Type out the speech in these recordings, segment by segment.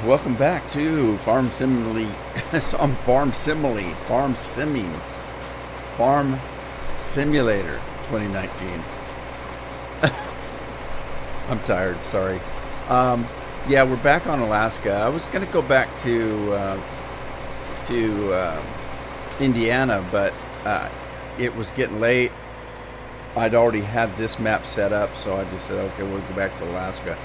Welcome back to Farm Simile. Farm Simulator 2019. I'm tired. Sorry. Yeah, we're back on Alaska. I was gonna go back to Indiana, but it was getting late. I'd already had this map set up, so I just said, okay, we'll go back to Alaska.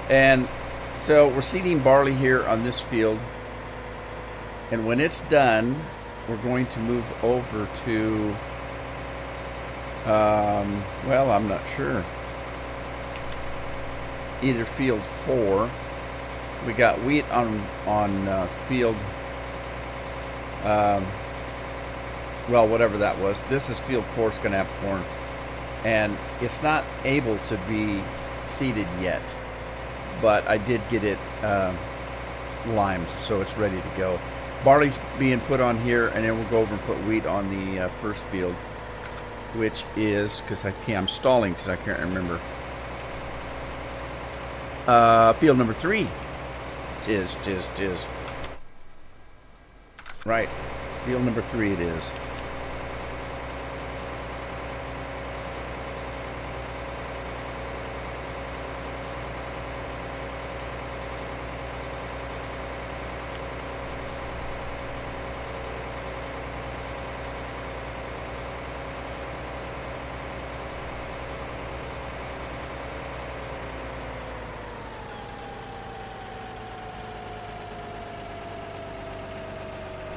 And so we're seeding barley here on this field, and when it's done, we're going to move over to, well, I'm not sure, either field 4. We got wheat on field, well, whatever that was. This is field 4. It's going to have corn, and it's not able to be seeded yet, but I did get it limed, so it's ready to go. Barley's being put on here, and then we'll go over and put wheat on the first field, which is, because I'm stalling because I can't remember. Field number 3. Tis. Right, field number 3 it is.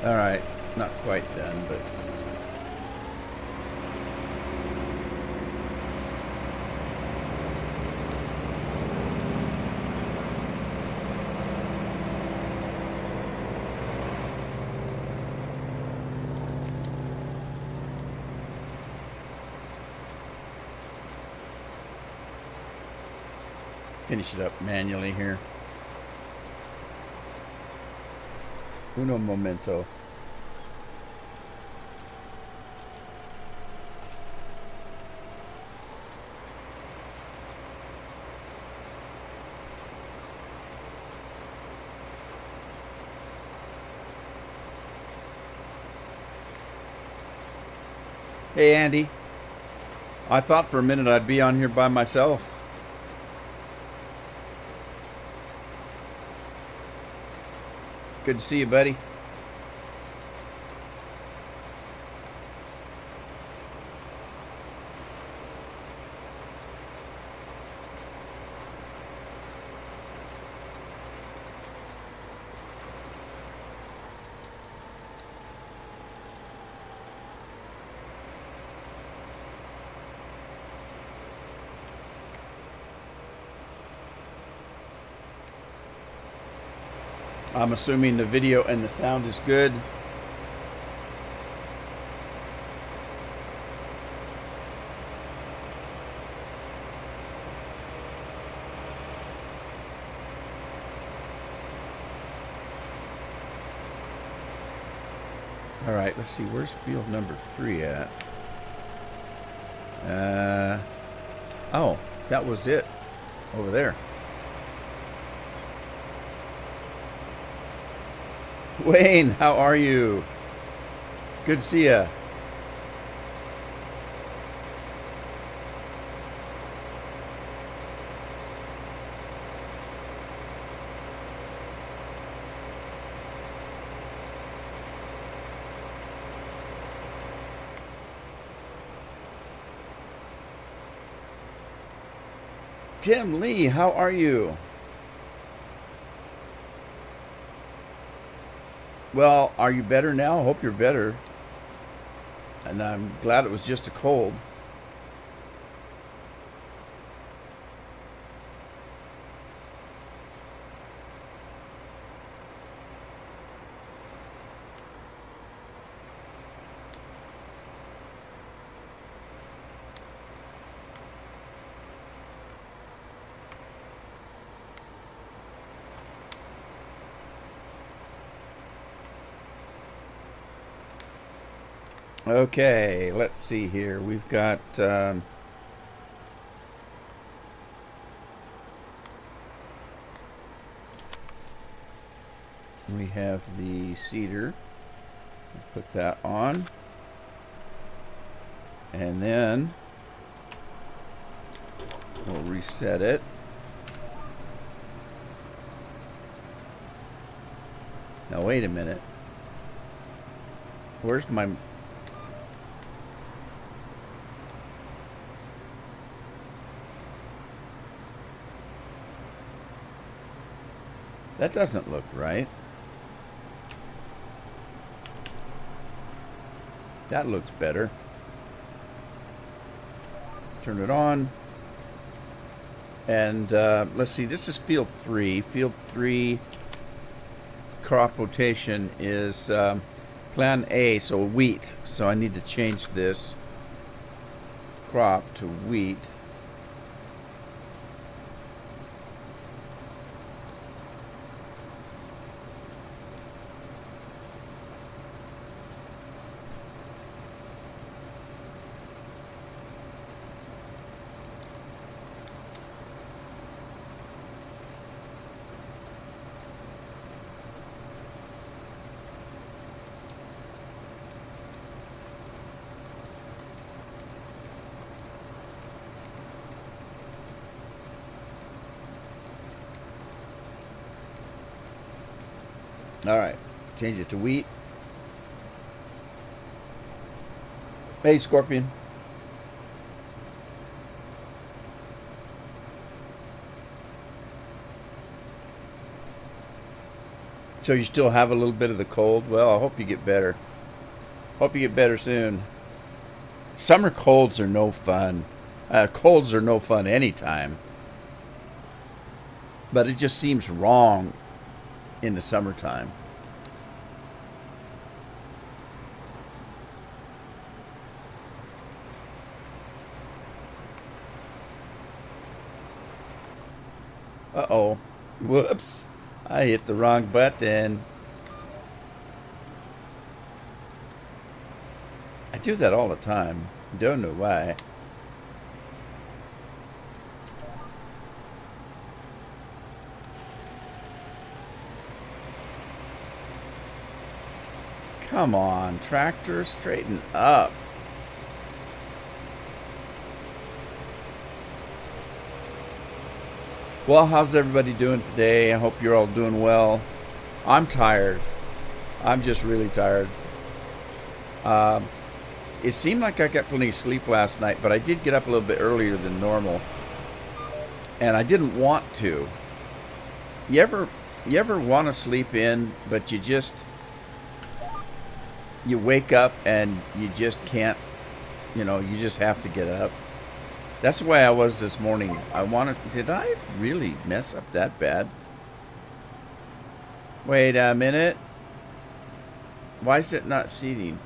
All right, not quite done, but finish it up manually here. Uno momento. Hey, Andy. I thought for a minute I'd be on here by myself. Good to see you, buddy. I'm assuming the video and the sound is good. All right, let's see. Where's field number 3 at? Oh, that was it over there. Wayne, how are you? Good to see ya. Tim Lee, how are you? Well, are you better now? I hope you're better. And I'm glad it was just a cold. Okay, let's see here. We've got We have the cedar. Put that on. And then we'll reset it. Now wait a minute. Where's my... That doesn't look right. That looks better. Turn it on. And let's see, this is field 3. Field 3 crop rotation is plan A, so wheat. So I need to change this crop to wheat. All right, change it to wheat. Hey, Scorpion. So you still have a little bit of the cold? Well, I hope you get better. Hope you get better soon. Summer colds are no fun. Colds are no fun anytime. But it just seems wrong in the summertime. Uh-oh. Whoops. I hit the wrong button. I do that all the time. Don't know why. Come on, tractor, straighten up. Well, how's everybody doing today? I hope you're all doing well. I'm tired. I'm just really tired. It seemed like I got plenty of sleep last night, but I did get up a little bit earlier than normal. And I didn't want to. You ever want to sleep in, but you wake up and you just can't, you just have to get up. That's the way I was this morning. Did I really mess up that bad? Wait a minute. Why is it not seating?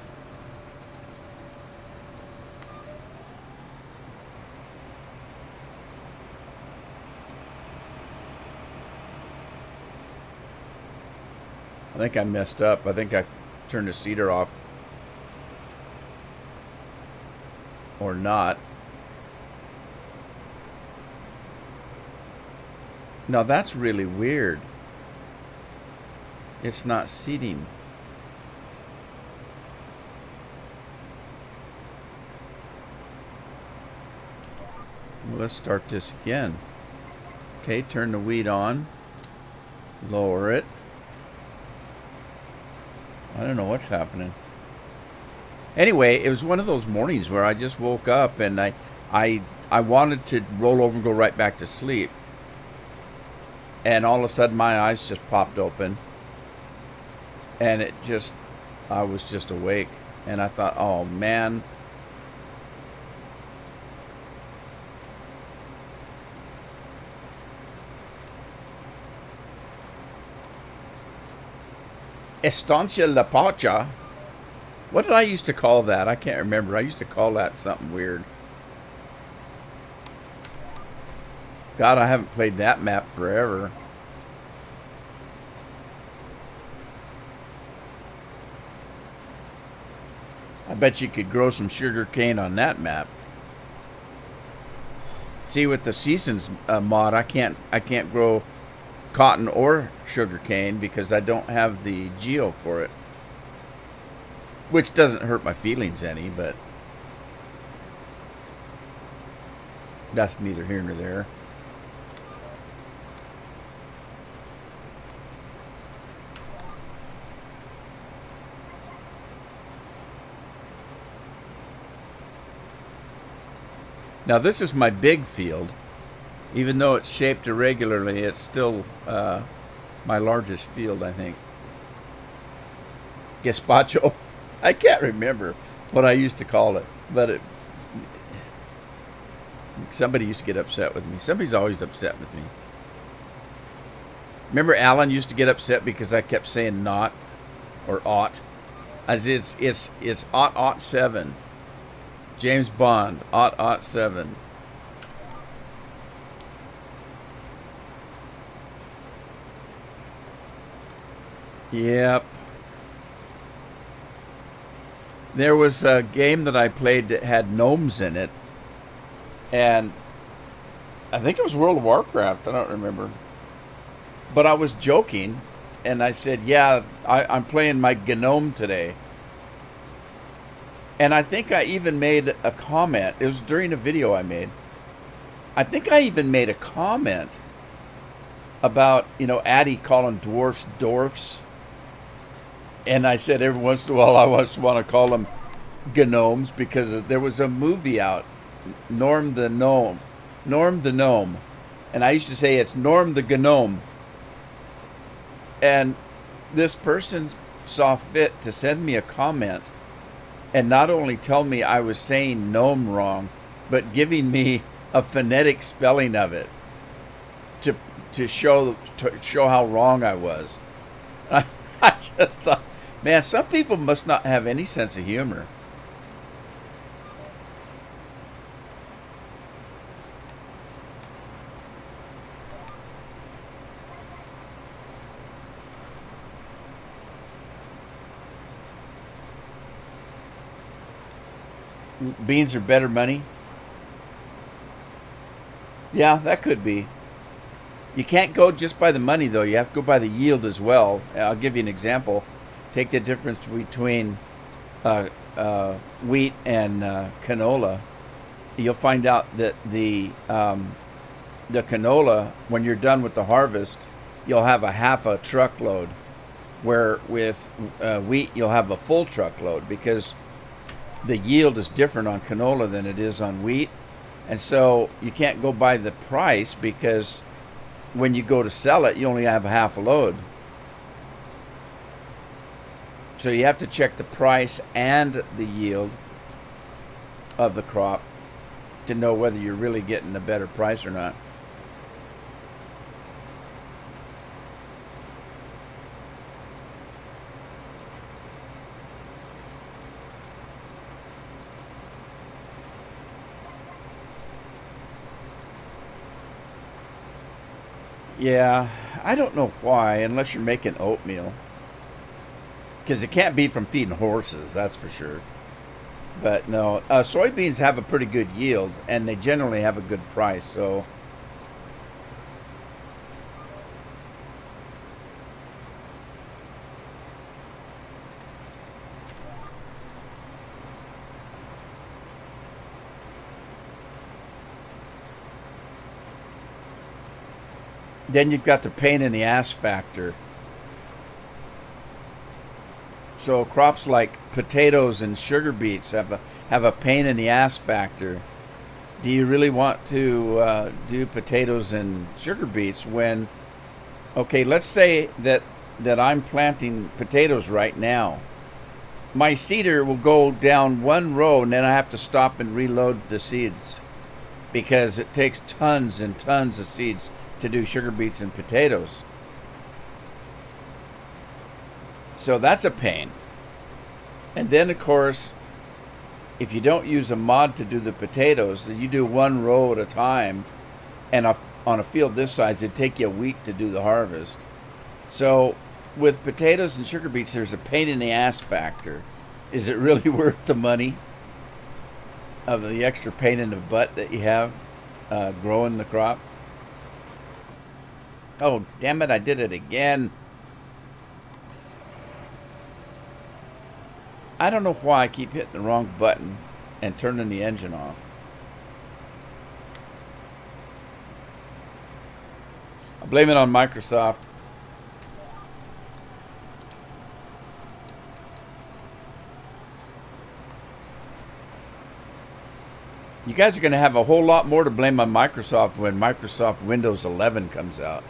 I think I messed up. I think I turned the seeder off. Or not. Now that's really weird. It's not seating. Well, let's start this again. Okay, turn the wheat on. Lower it. I don't know what's happening. Anyway, it was one of those mornings where I just woke up and I wanted to roll over and go right back to sleep. And all of a sudden my eyes just popped open. And I was just awake. And I thought, oh man. Estancia La Pacha. What did I used to call that? I can't remember. I used to call that something weird. God, I haven't played that map forever. I bet you could grow some sugar cane on that map. See, with the seasons mod, I can't grow cotton or sugarcane because I don't have the geo for it, which doesn't hurt my feelings any, but that's neither here nor there. Now this is my big field. Even though it's shaped irregularly, it's still my largest field, I think. Gazpacho? I can't remember what I used to call it, but somebody used to get upset with me. Somebody's always upset with me. Remember Alan used to get upset because I kept saying not or ought. As it's ought 7. James Bond, ought 7. Yep. There was a game that I played that had gnomes in it, and I think it was World of Warcraft, I don't remember. But I was joking, and I said, yeah, I'm playing my gnome today. And I think I even made a comment. It was during a video I made. I think I even made a comment about, Addie calling dwarfs. And I said every once in a while I want to call them gnomes because there was a movie out, Norm the Gnome. And I used to say it's Norm the Gnome. And this person saw fit to send me a comment and not only tell me I was saying gnome wrong, but giving me a phonetic spelling of it to show how wrong I was. I just thought, man, some people must not have any sense of humor. Beans are better money? Yeah, that could be. You can't go just by the money, though. You have to go by the yield as well. I'll give you an example. Take the difference between wheat and canola. You'll find out that the canola, when you're done with the harvest, you'll have a half a truckload, where with wheat you'll have a full truckload because the yield is different on canola than it is on wheat. And so you can't go by the price because when you go to sell it, you only have half a load. So you have to check the price and the yield of the crop to know whether you're really getting a better price or not. Yeah, I don't know why, unless you're making oatmeal. Because it can't be from feeding horses, that's for sure. But no, soybeans have a pretty good yield, and they generally have a good price, so... Then you've got the pain in the ass factor. So crops like potatoes and sugar beets have a pain in the ass factor. Do you really want to do potatoes and sugar beets when, okay, let's say that I'm planting potatoes right now. My seeder will go down one row and then I have to stop and reload the seeds because it takes tons and tons of seeds to do sugar beets and potatoes. So that's a pain. And then, of course, if you don't use a mod to do the potatoes, you do one row at a time, and on a field this size, it'd take you a week to do the harvest. So with potatoes and sugar beets, there's a pain in the ass factor. Is it really worth the money of the extra pain in the butt that you have growing the crop? Oh, damn it, I did it again. I don't know why I keep hitting the wrong button and turning the engine off. I blame it on Microsoft. You guys are going to have a whole lot more to blame on Microsoft when Microsoft Windows 11 comes out.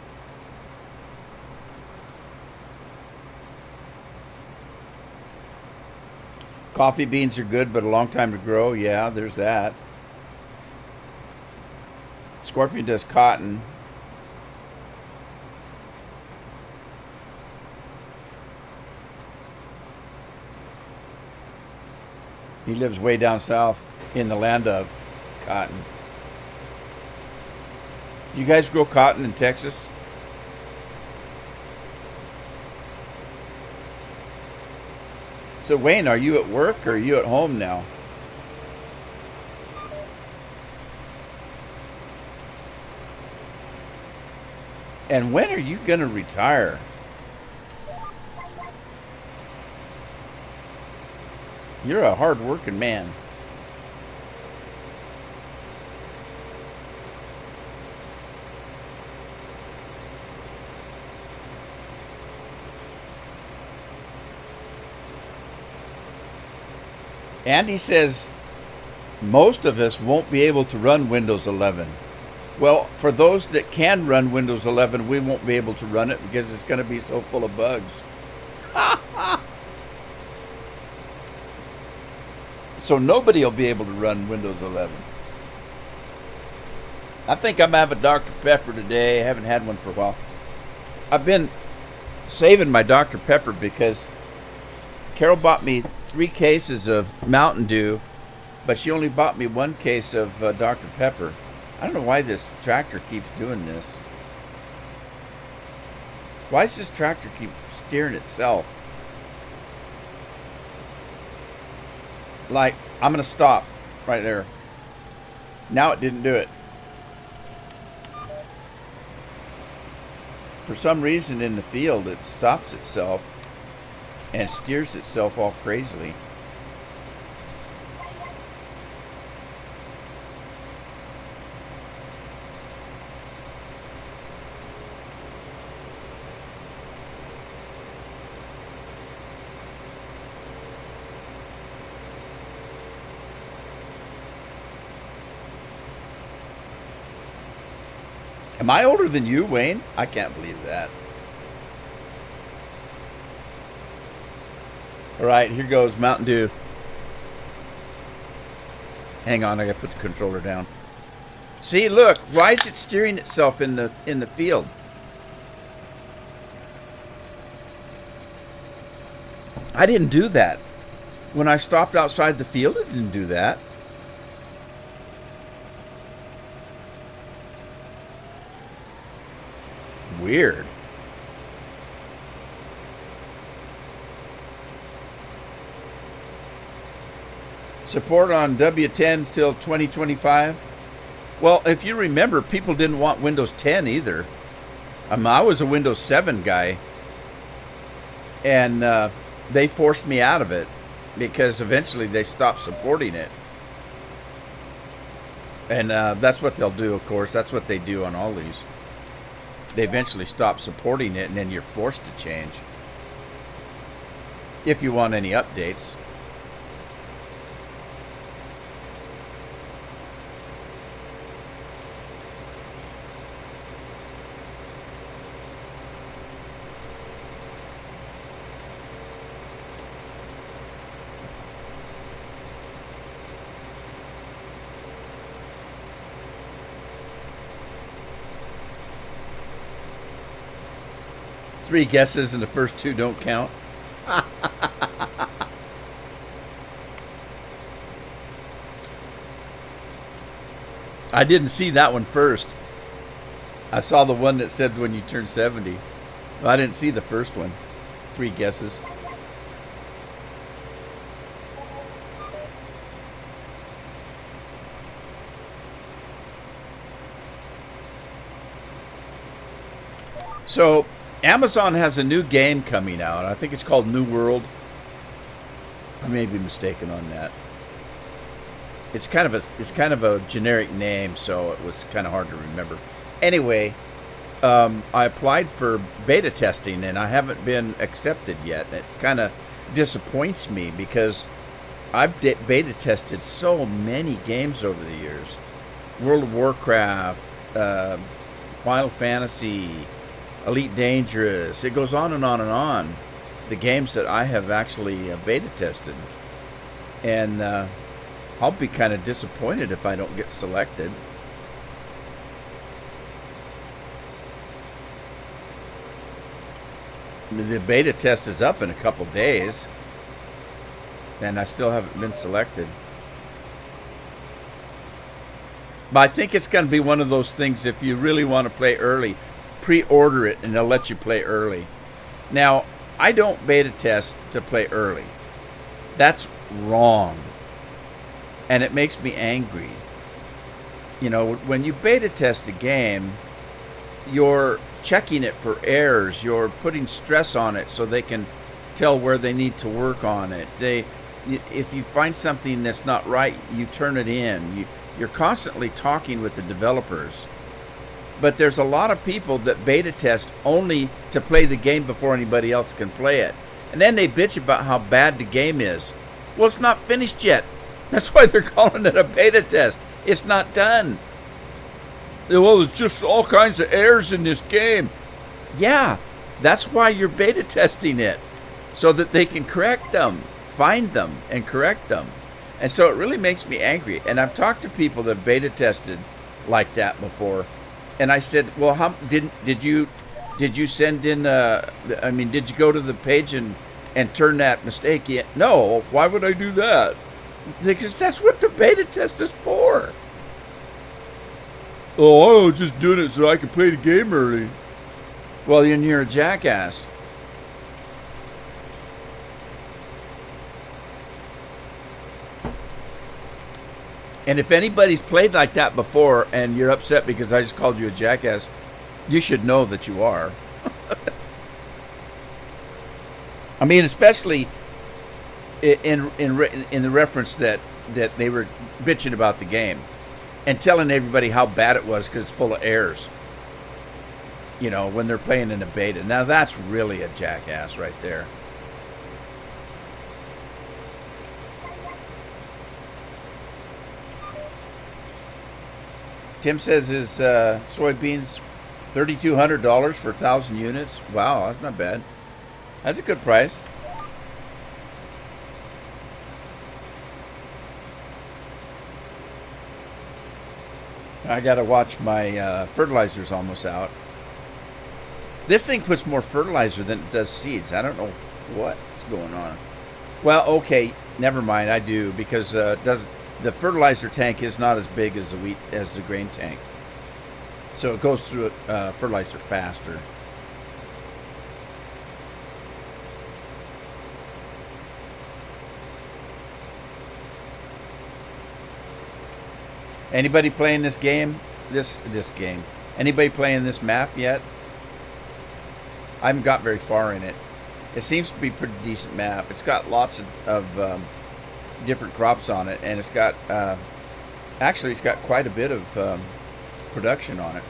Coffee beans are good, but a long time to grow. Yeah, there's that. Scorpion does cotton. He lives way down south in the land of cotton. Do you guys grow cotton in Texas? So, Wayne, are you at work or are you at home now? And when are you going to retire? You're a hard-working man. Andy says most of us won't be able to run Windows 11. Well, for those that can run Windows 11, we won't be able to run it because it's going to be so full of bugs. So nobody will be able to run Windows 11. I think I'm having Dr. Pepper today. I haven't had one for a while. I've been saving my Dr. Pepper because Carol bought me 3 cases of Mountain Dew, but she only bought me 1 case of Dr. Pepper. I don't know why this tractor keeps doing this. Why does this tractor keep steering itself? Like, I'm going to stop right there. Now it didn't do it. For some reason in the field, it stops itself and steers itself all crazily. Am I older than you, Wayne? I can't believe that. All right, here goes Mountain Dew. Hang on, I gotta put the controller down. See, look, why is it steering itself in the field? I didn't do that. When I stopped outside the field, it didn't do that. Weird. Support on W10 till 2025. Well, if you remember, people didn't want Windows 10 either. I was a Windows 7 guy, and they forced me out of it because eventually they stopped supporting it. And that's what they'll do, of course. That's what they do on all these. They eventually stop supporting it, and then you're forced to change if you want any updates. Three guesses and the first 2 don't count. I didn't see that one first. I saw the one that said when you turn 70. I didn't see the first one. 3 guesses. So Amazon has a new game coming out. I think it's called New World. I may be mistaken on that. It's kind of a generic name, so it was kind of hard to remember. Anyway, I applied for beta testing and I haven't been accepted yet. It kind of disappoints me because I've beta tested so many games over the years. World of Warcraft, Final Fantasy, Elite Dangerous. It goes on and on and on. The games that I have actually beta tested. And I'll be kind of disappointed if I don't get selected. The beta test is up in a couple days, and I still haven't been selected. But I think it's going to be one of those things, if you really want to play early, pre-order it and they'll let you play early. Now, I don't beta test to play early. That's wrong. And it makes me angry. You know, when you beta test a game, you're checking it for errors. You're putting stress on it so they can tell where they need to work on it. If you find something that's not right, you turn it in. You're constantly talking with the developers. But there's a lot of people that beta test only to play the game before anybody else can play it. And then they bitch about how bad the game is. Well, it's not finished yet. That's why they're calling it a beta test. It's not done. Well, it's just all kinds of errors in this game. Yeah, that's why you're beta testing it. So that they can correct them, find them, and correct them. And so it really makes me angry. And I've talked to people that beta tested like that before. And I said, well, how did you send in, did you go to the page and turn that mistake in? No, why would I do that? Because that's what the beta test is for. Oh, I was just doing it so I could play the game early. Well, then you're a jackass. And if anybody's played like that before and you're upset because I just called you a jackass, you should know that you are. I mean, especially in the reference that they were bitching about the game and telling everybody how bad it was because it's full of errors. You know, when they're playing in a beta. Now that's really a jackass right there. Tim says his soybeans $3,200 for 1,000 units. Wow, that's not bad. That's a good price. I gotta watch my fertilizer's almost out. This thing puts more fertilizer than it does seeds. I don't know what's going on. Well, okay, never mind. I do, because the fertilizer tank is not as big as the grain tank, so it goes through fertilizer faster. Anybody playing this game? This game? Anybody playing this map yet? I haven't got very far in it. It seems to be a pretty decent map. It's got lots of different crops on it, and it's got actually it's got quite a bit of production on it.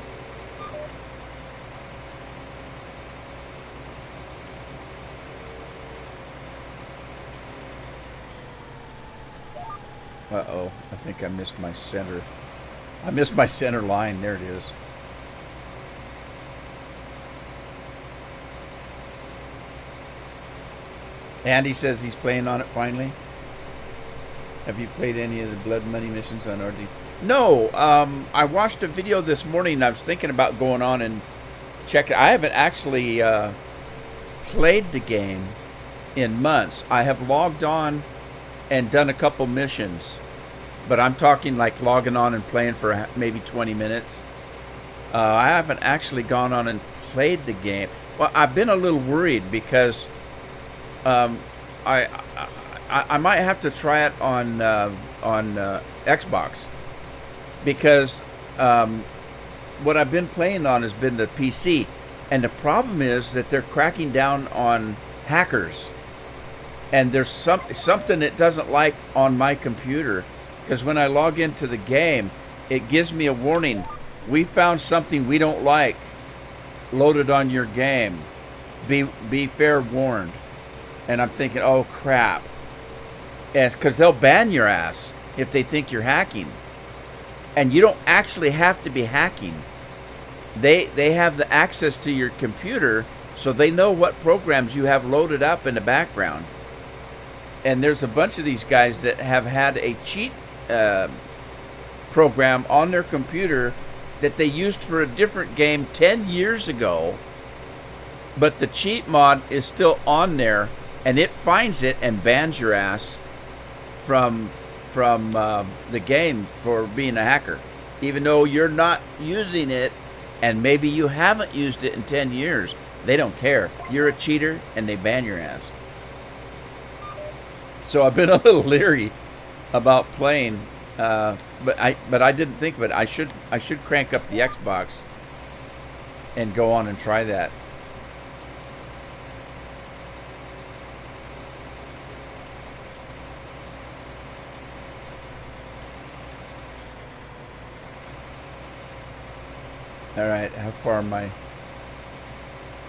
Uh-oh, I think I missed my center. I missed my center line. There it is. Andy says he's playing on it finally. Have you played any of the Blood Money missions on RD? No, I watched a video this morning and I was thinking about going on and check it. I haven't actually played the game in months. I have logged on and done a couple missions, but I'm talking like logging on and playing for maybe 20 minutes. I haven't actually gone on and played the game. Well, I've been a little worried because I might have to try it on Xbox, because what I've been playing on has been the PC, And the problem is that they're cracking down on hackers. And there's something it doesn't like on my computer, because when I log into the game, it gives me a warning. We found something we don't like loaded on your game. Be fair warned. And I'm thinking, oh crap. Yes, because they'll ban your ass if they think you're hacking. And you don't actually have to be hacking. They have the access to your computer, so they know what programs you have loaded up in the background. And there's a bunch of these guys that have had a cheat program on their computer that they used for a different game 10 years ago, but the cheat mod is still on there, and it finds it and bans your ass from the game for being a hacker, even though you're not using it, and maybe you haven't used it in 10 years. They don't care. You're a cheater, and they ban your ass. So I've been a little leery about playing, but I didn't think of it. I should crank up the Xbox and go on and try that. All right, how far am I?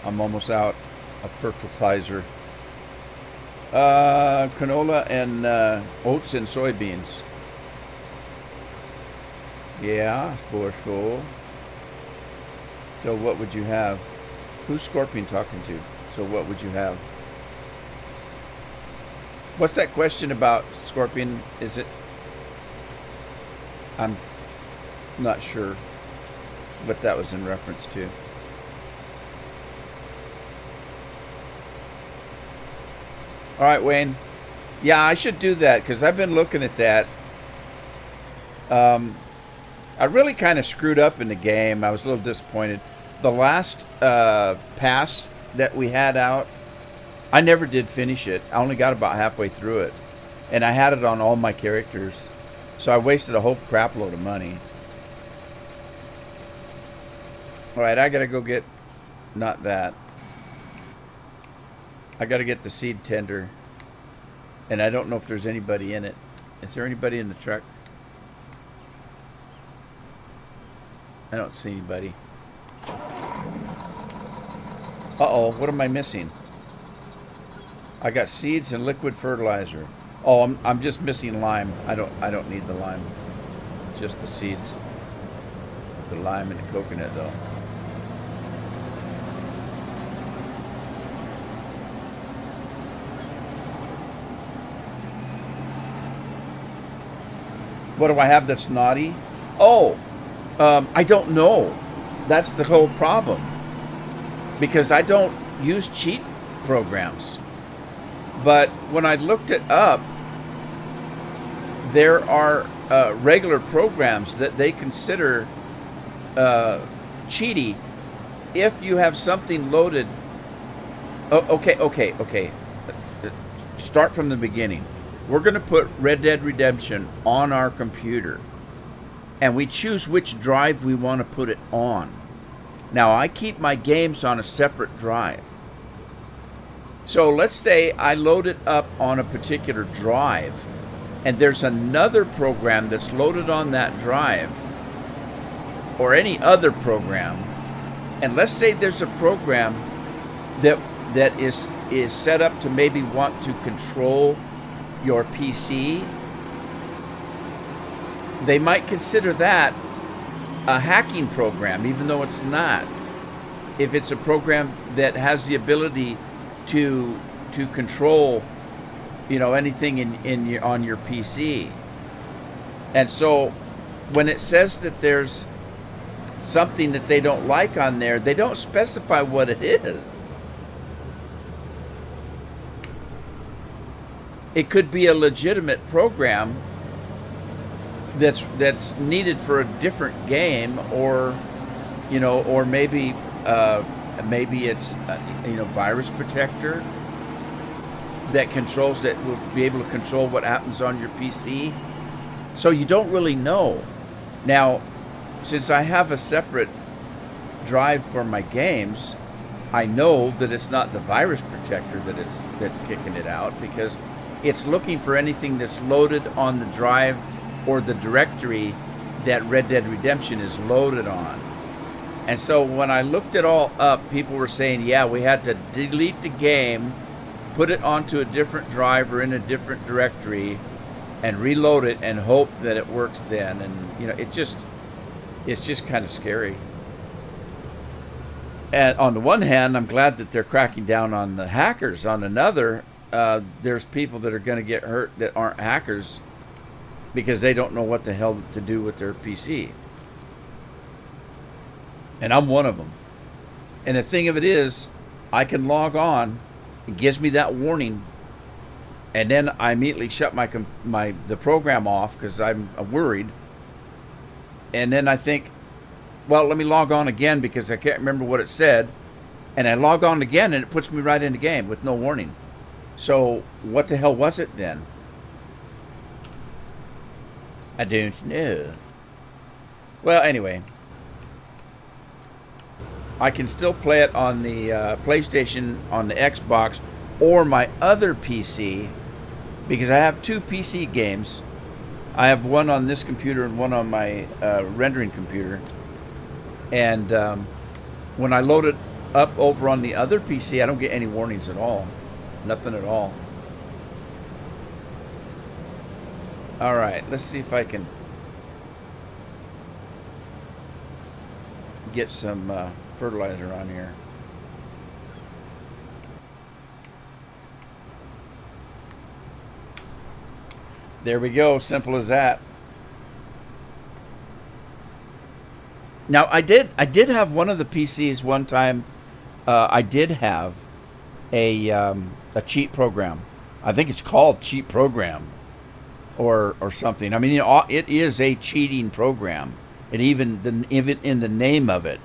I'm almost out of fertilizer. Canola and oats and soybeans. Yeah, borscht. So what would you have? Who's Scorpion talking to? So what would you have? What's that question about, Scorpion? Is it? I'm not sure what that was in reference to. All right, Wayne. Yeah, I should do that because I've been looking at that. I really kind of screwed up in the game. I was a little disappointed. The last pass that we had out, I never did finish it. I only got about halfway through it. And I had it on all my characters. So I wasted a whole crap load of money. All right, I got to go get, not that. I got to get the seed tender. And I don't know if there's anybody in it. Is there anybody in the truck? I don't see anybody. Uh-oh, what am I missing? I got seeds and liquid fertilizer. Oh, I'm just missing lime. I don't need the lime. Just the seeds. The lime and the coconut though. What do I have that's naughty? Oh, I don't know. That's the whole problem. Because I don't use cheat programs. But when I looked it up, there are regular programs that they consider cheaty if you have something loaded. Oh, okay. Start from the beginning. We're going to put Red Dead Redemption on our computer. And we choose which drive we want to put it on. Now, I keep my games on a separate drive. So let's say I load it up on a particular drive, and there's another program that's loaded on that drive, or any other program. And let's say there's a program that is set up to maybe want to control your PC. They might consider that a hacking program, even though it's not. If it's a program that has the ability to control, anything on your PC. And so when it says that there's something that they don't like on there, they don't specify what it is. It could be a legitimate program that's needed for a different game, or maybe it's virus protector that will be able to control what happens on your PC. So you don't really know. Now, since I have a separate drive for my games, I know that it's not the virus protector that's kicking it out, because it's looking for anything that's loaded on the drive or the directory that Red Dead Redemption is loaded on. And so when I looked it all up, people were saying, yeah, we had to delete the game, put it onto a different drive or in a different directory, and reload it and hope that it works then. And it's just kind of scary. And on the one hand, I'm glad that they're cracking down on the hackers. On another, there's people that are going to get hurt that aren't hackers because they don't know what the hell to do with their PC. And I'm one of them. And the thing of it is, I can log on. It gives me that warning, and then I immediately shut the program off because I'm worried. And then I think, well, let me log on again because I can't remember what it said. And I log on again, and it puts me right in the game with no warning. So what the hell was it then? I don't know. Well, anyway, I can still play it on the PlayStation, on the Xbox, or my other PC, because I have two PC games. I have one on this computer and one on my rendering computer. And when I load it up over on the other PC, I don't get any warnings at all. Nothing at all. All right, let's see if I can get some fertilizer on here. There we go. Simple as that. Now I did have one of the PCs one time. I did have a cheat program. I think it's called cheat program or something. I mean, it is a cheating program. It even in the name of it,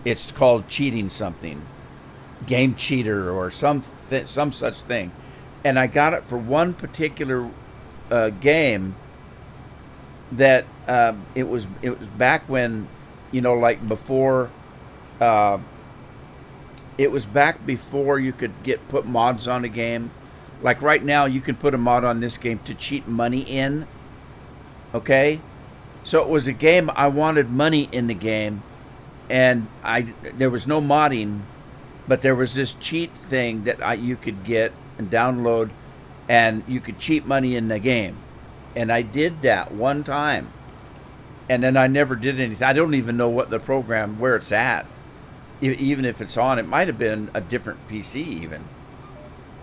it's called cheating something, game cheater or some such thing. And I got it for one particular game that it was back when, like before. It was back before you could put mods on a game. Like right now, you can put a mod on this game to cheat money in. Okay? So it was a game, I wanted money in the game, and there was no modding, but there was this cheat thing that you could get and download, and you could cheat money in the game. And I did that one time, and then I never did anything. I don't even know what the program, where it's at. Even if it's on, it might have been a different PC even.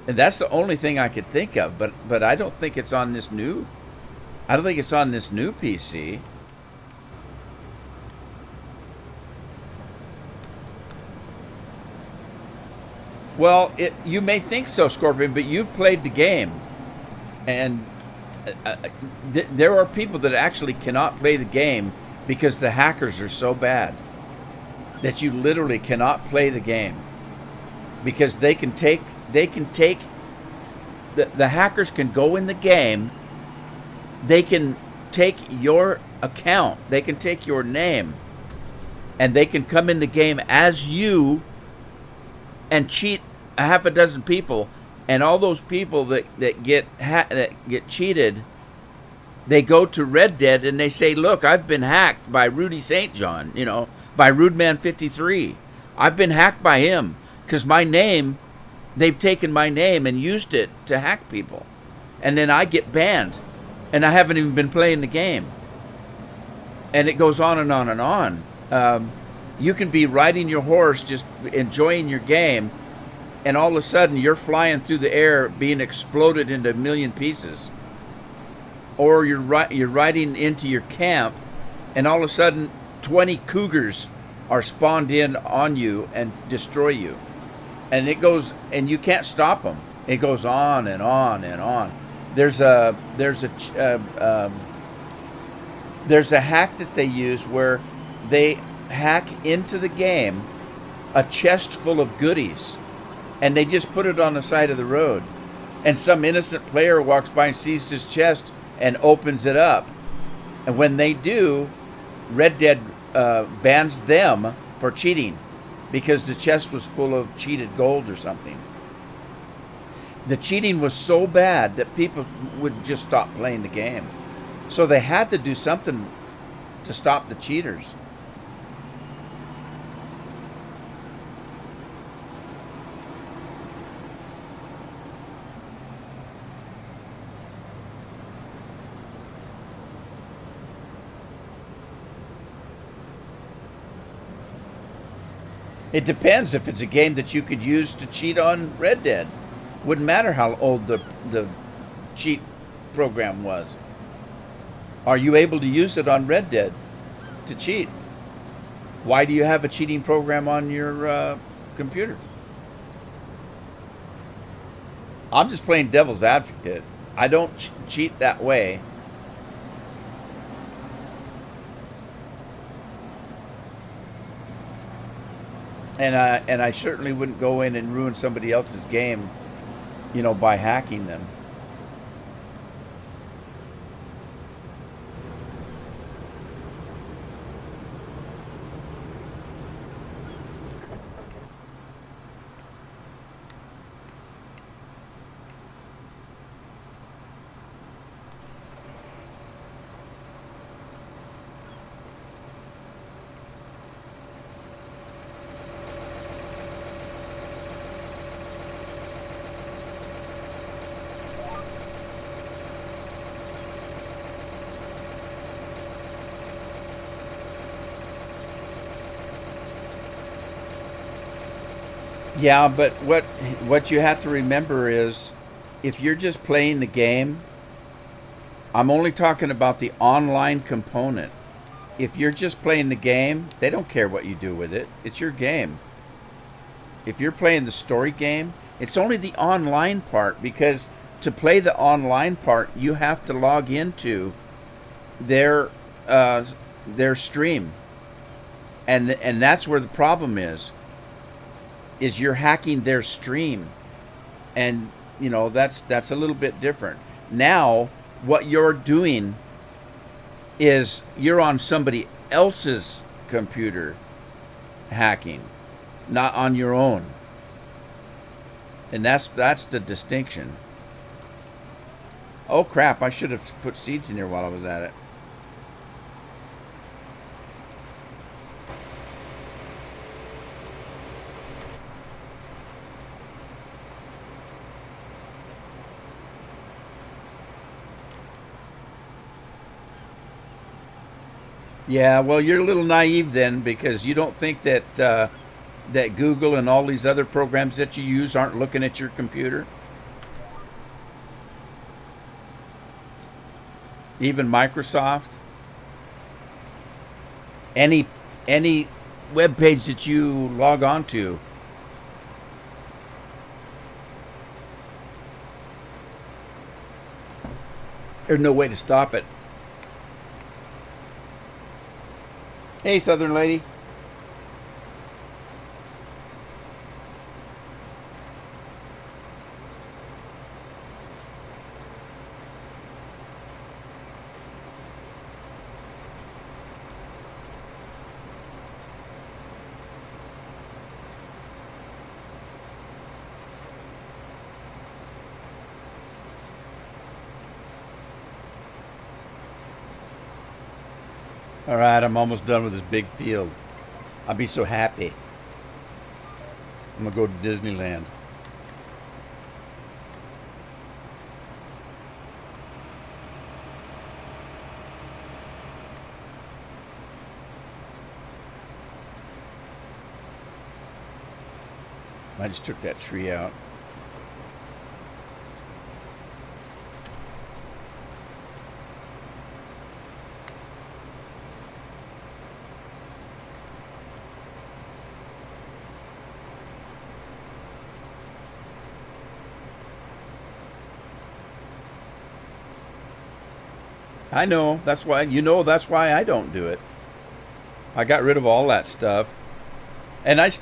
And that's the only thing I could think of, but I don't think it's on this new. I don't think it's on this new PC. Well, you may think so, Scorpion, but you've played the game, and there are people that actually cannot play the game because the hackers are so bad that you literally cannot play the game because the hackers can go in the game, they can take your account, they can take your name, and they can come in the game as you and cheat a half a dozen people, and all those people that get cheated, they go to Red Dead and they say, look, I've been hacked by Rudy St. John, by Rudeman53. I've been hacked by him because they've taken my name and used it to hack people. And then I get banned, and I haven't even been playing the game. And it goes on and on and on. You can be riding your horse, just enjoying your game, and all of a sudden you're flying through the air being exploded into a million pieces. Or you're riding into your camp, and all of a sudden 20 cougars are spawned in on you and destroy you. And it goes, and you can't stop them. It goes on and on and on. There's a hack that they use where they hack into the game a chest full of goodies, and they just put it on the side of the road, and some innocent player walks by and sees this chest and opens it up, and when they do, Red Dead bans them for cheating because the chest was full of cheated gold or something. The cheating was so bad that people would just stop playing the game. So they had to do something to stop the cheaters. It depends. If it's a game that you could use to cheat on Red Dead, wouldn't matter how old the cheat program was. Are you able to use it on Red Dead to cheat? Why do you have a cheating program on your computer? I'm just playing devil's advocate. I don't cheat that way. And I certainly wouldn't go in and ruin somebody else's game, by hacking them. Yeah, but what you have to remember is, if you're just playing the game, I'm only talking about the online component. If you're just playing the game, they don't care what you do with it. It's your game. If you're playing the story game, it's only the online part, because to play the online part, you have to log into their stream, and that's where the problem is you're hacking their stream, and that's a little bit different. Now what you're doing is you're on somebody else's computer hacking, not on your own, and that's the distinction. Oh crap, I should have put seeds in here while I was at it. Yeah, well, you're a little naive then, because you don't think that that Google and all these other programs that you use aren't looking at your computer. Even Microsoft. Any web page that you log on to. There's no way to stop it. Hey, Southern lady. All right, I'm almost done with this big field. I'll be so happy. I'm gonna go to Disneyland. I just took that tree out. I know. That's why, that's why I don't do it. I got rid of all that stuff. And there's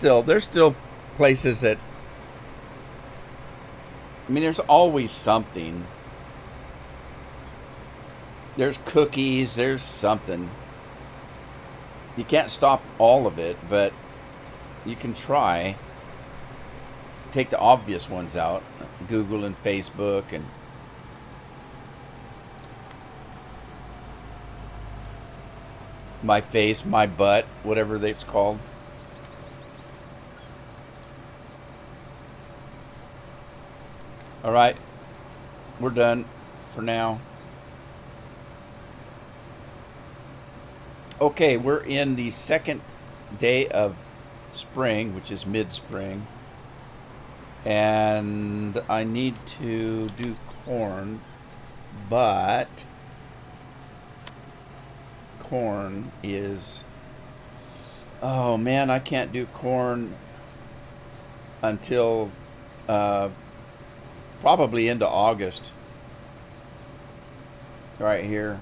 still places that, there's always something. There's cookies, there's something. You can't stop all of it, but you can try. Take the obvious ones out. Google and Facebook and my face, my butt, whatever it's called. All right. We're done for now. Okay, we're in the second day of spring, which is mid-spring. And I need to do corn, but corn is... Oh, man, I can't do corn until probably into August. Right here.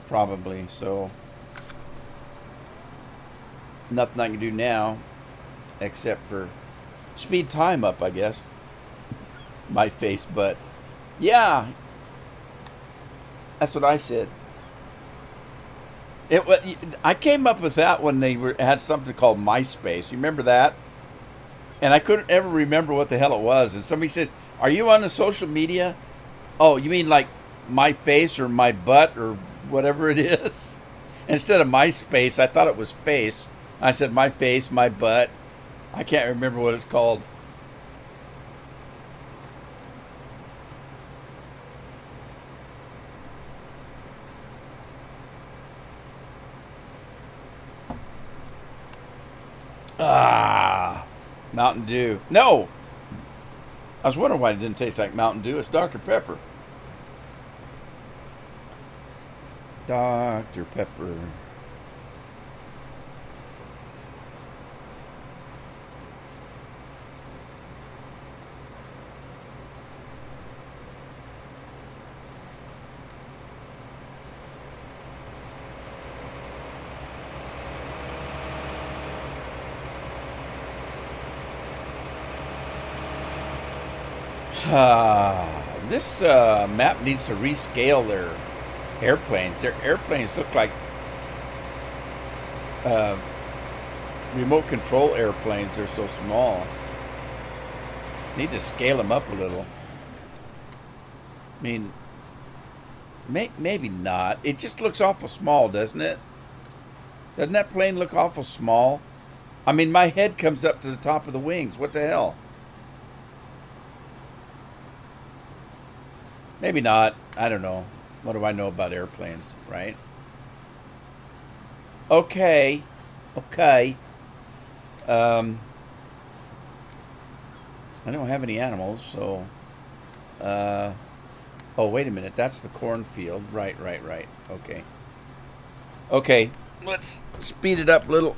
Probably, so nothing I can do now except for speed time up, I guess. My face, but yeah, that's what I said. I came up with that when they had something called MySpace. You remember that? And I couldn't ever remember what the hell it was. And somebody said, "Are you on the social media?" Oh, you mean like my face or my butt or whatever it is? Instead of MySpace, I thought it was face. I said my face, my butt. I can't remember what it's called. Mountain Dew. No! I was wondering why it didn't taste like Mountain Dew. It's Dr. Pepper. Dr. Pepper. This map needs to rescale their airplanes. Their airplanes look like remote control airplanes. They're so small. Need to scale them up a little. I mean, maybe not. It just looks awful small, doesn't it? Doesn't that plane look awful small? I mean, my head comes up to the top of the wings. What the hell? Maybe not. I don't know. What do I know about airplanes, right? Okay. Okay. I don't have any animals, so... oh, wait a minute. That's the cornfield. Right. Okay. Okay. Let's speed it up a little.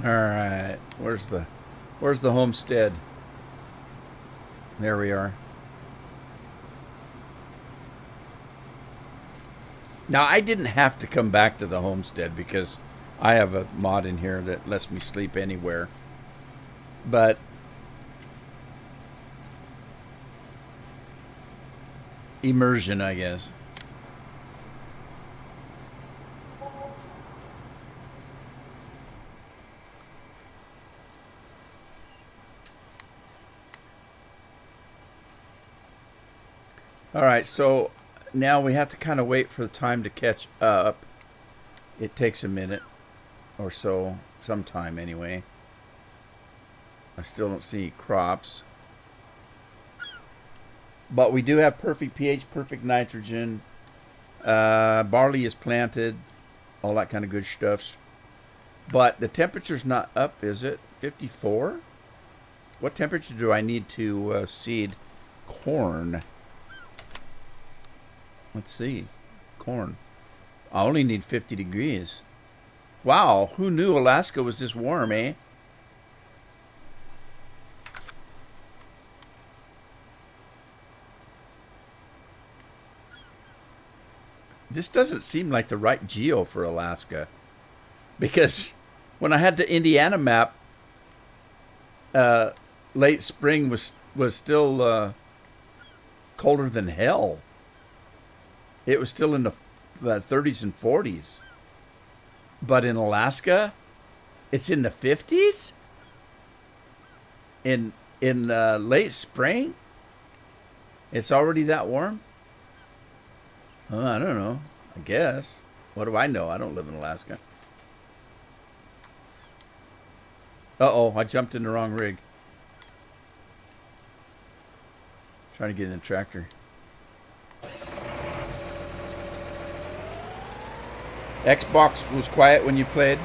All right, where's the homestead? There we are. Now I didn't have to come back to the homestead because I have a mod in here that lets me sleep anywhere. But immersion, I guess. All right, so now we have to kind of wait for the time to catch up. It takes a minute or so, sometime anyway. I still don't see crops. But we do have perfect pH, perfect nitrogen. Barley is planted, all that kind of good stuff. But the temperature's not up, is it? 54? What temperature do I need to seed corn? Let's see. Corn. I only need 50 degrees. Wow, who knew Alaska was this warm, eh? this doesn't seem like the right geo for Alaska, because when I had the Indiana map, late spring was still colder than hell. It was still in the 30s and 40s. But in Alaska, it's in the 50s? In late spring? It's already that warm? I don't know. I guess. What do I know? I don't live in Alaska. Uh-oh, I jumped in the wrong rig. Trying to get in a tractor. Xbox was quiet when you played?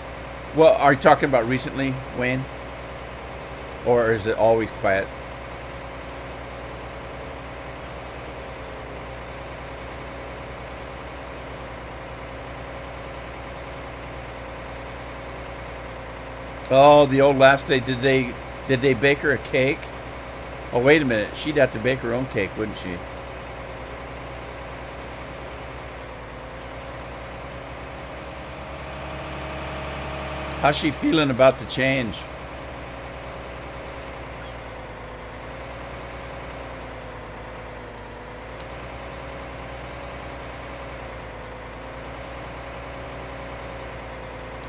Well, are you talking about recently, Wayne? Or is it always quiet? Oh, the old last day. Did they bake her a cake? Oh, wait a minute. She'd have to bake her own cake, wouldn't she? How's she feeling about the change?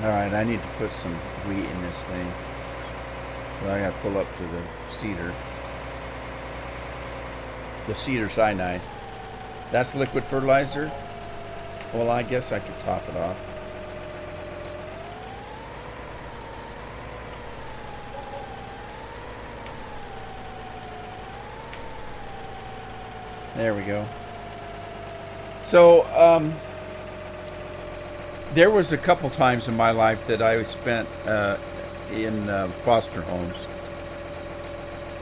Alright, I need to put some wheat in this thing. So I gotta pull up to the cedar. The cedar cyanide. That's liquid fertilizer? Well, I guess I could top it off. There we go. So, there was a couple times in my life that I spent in foster homes.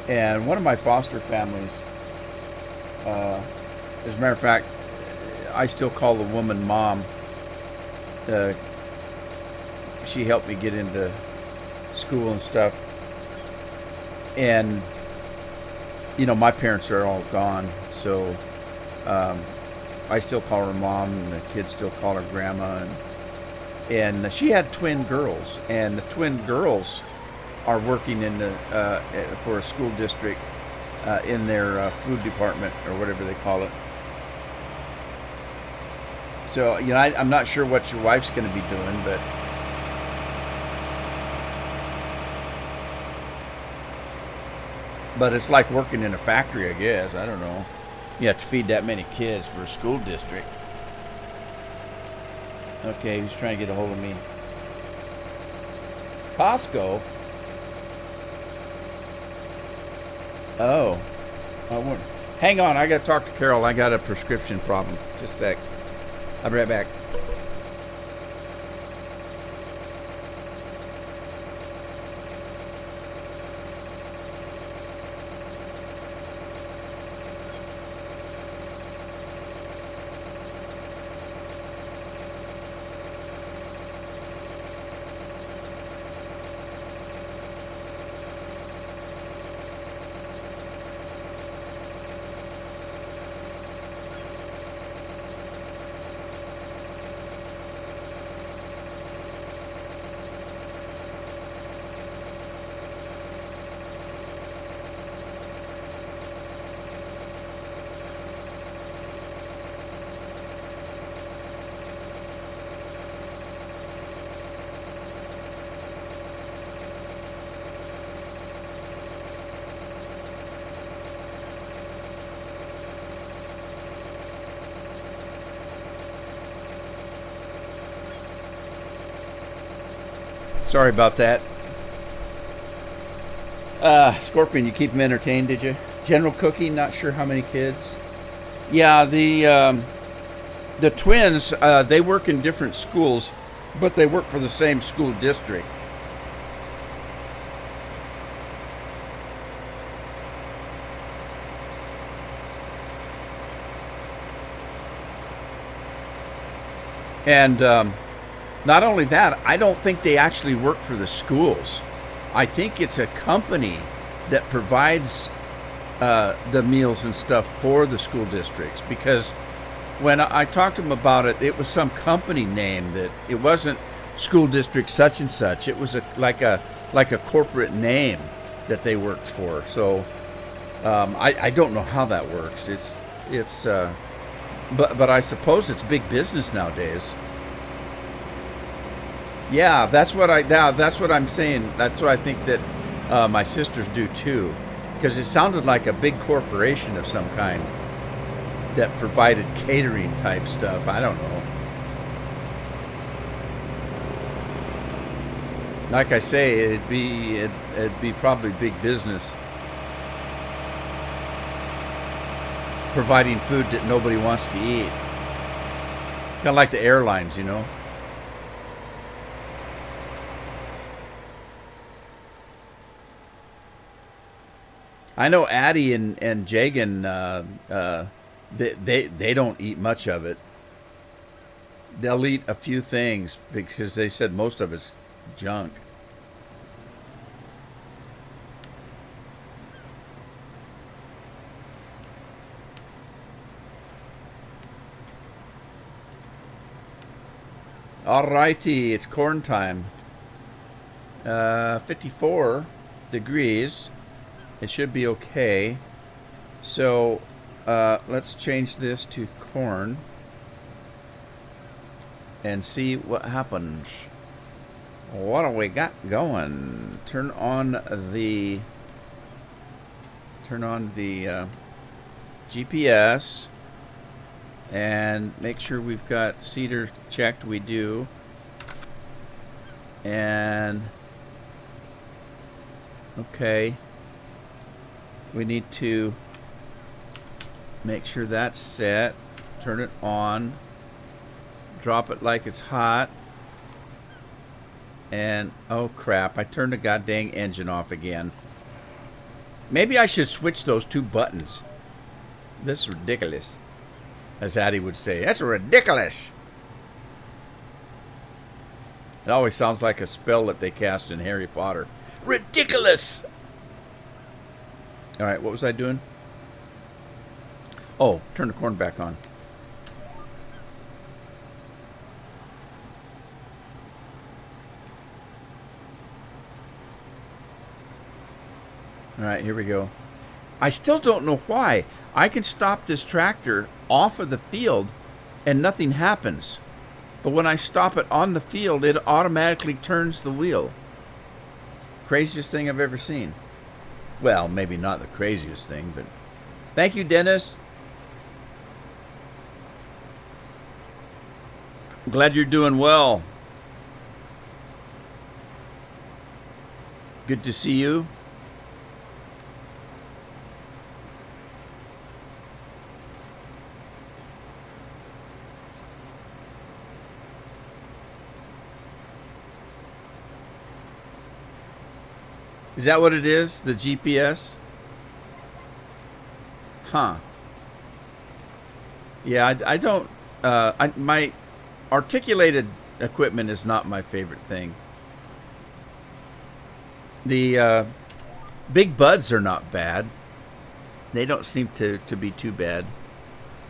And one of my foster families, as a matter of fact, I still call the woman Mom. She helped me get into school and stuff. And, you know, my parents are all gone. So I still call her Mom, and the kids still call her Grandma. And she had twin girls, and the twin girls are working in the for a school district in their food department, or whatever they call it. So, you know, I'm not sure what your wife's going to be doing, but it's like working in a factory, I guess. I don't know. You have to feed that many kids for a school district. Okay, he's trying to get a hold of me. Costco? Oh. Hang on, I got to talk to Carol. I got a prescription problem. Just a sec. I'll be right back. Sorry about that. Scorpion, you keep them entertained, did you? General Cookie, not sure how many kids. Yeah, the twins, they work in different schools, but they work for the same school district. And not only that, I don't think they actually work for the schools. I think it's a company that provides the meals and stuff for the school districts, because when I talked to him about it, it was some company name that it wasn't school district such and such. It was like a corporate name that they worked for. So I don't know how that works. But I suppose it's big business nowadays. Yeah, that's what I'm saying. That's what I think that my sisters do too, because it sounded like a big corporation of some kind that provided catering type stuff. I don't know. Like I say, it'd be probably big business, providing food that nobody wants to eat. Kind of like the airlines, you know. I know Addie and Jagan, they don't eat much of it. They'll eat a few things because they said most of it's junk. Alrighty, it's corn time. 54 degrees. It should be okay. So let's change this to corn and see what happens. What do we got going? Turn on the GPS and make sure we've got cedar checked. We do. And okay, we need to make sure that's set. Turn it on. Drop it like it's hot. And oh crap, I turned the goddamn engine off again. Maybe I should switch those two buttons. This is ridiculous, as Addie would say. That's ridiculous. It always sounds like a spell that they cast in Harry Potter. Ridiculous. All right, what was I doing? Oh, turn the corn back on. All right, here we go. I still don't know why. I can stop this tractor off of the field and nothing happens. But when I stop it on the field, it automatically turns the wheel. Craziest thing I've ever seen. Well, maybe not the craziest thing, but thank you, Dennis. I'm glad you're doing well. Good to see you. Is that what it is? The GPS? Huh. Yeah, I don't... my articulated equipment is not my favorite thing. The big buds are not bad. They don't seem to be too bad.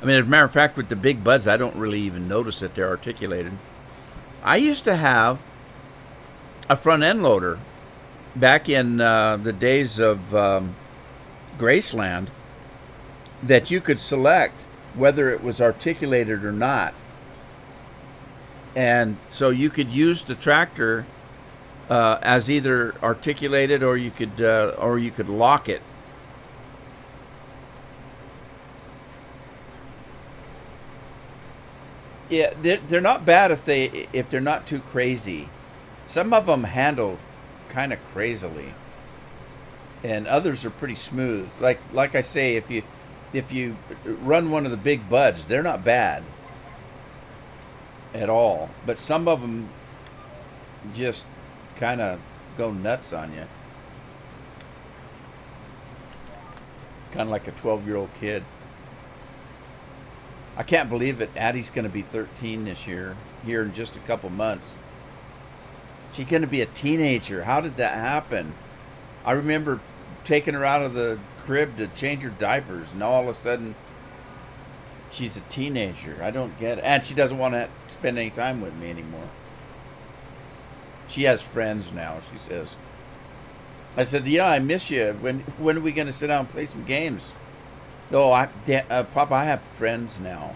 I mean, as a matter of fact, with the big buds, I don't really even notice that they're articulated. I used to have a front end loader back in the days of Graceland that you could select whether it was articulated or not. And so you could use the tractor as either articulated or you could lock it. Yeah, they're not bad if they're not too crazy. Some of them handle kind of crazily, and others are pretty smooth. Like I say, if you run one of the big buds, they're not bad at all. But some of them just kind of go nuts on you, kind of like a 12-year-old kid. I can't believe it. Addie's going to be 13 this year, here in just a couple months. She's going to be a teenager. How did that happen? I remember taking her out of the crib to change her diapers, and all of a sudden She's a teenager. I don't get it. And she doesn't want to spend any time with me anymore. She has friends now, she says. I said, yeah, I miss you. When are we going to sit down and play some games? Oh, Papa, I have friends now.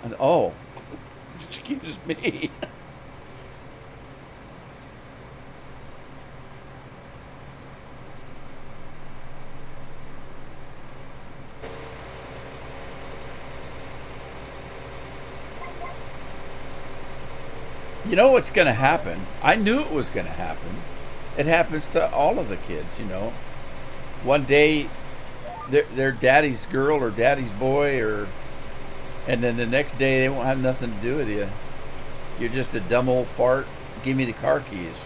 I said, oh, excuse me. You know what's going to happen? I knew it was going to happen. It happens to all of the kids, you know. One day, they're daddy's girl or daddy's boy, and then the next day they won't have nothing to do with you. You're just a dumb old fart. Give me the car keys.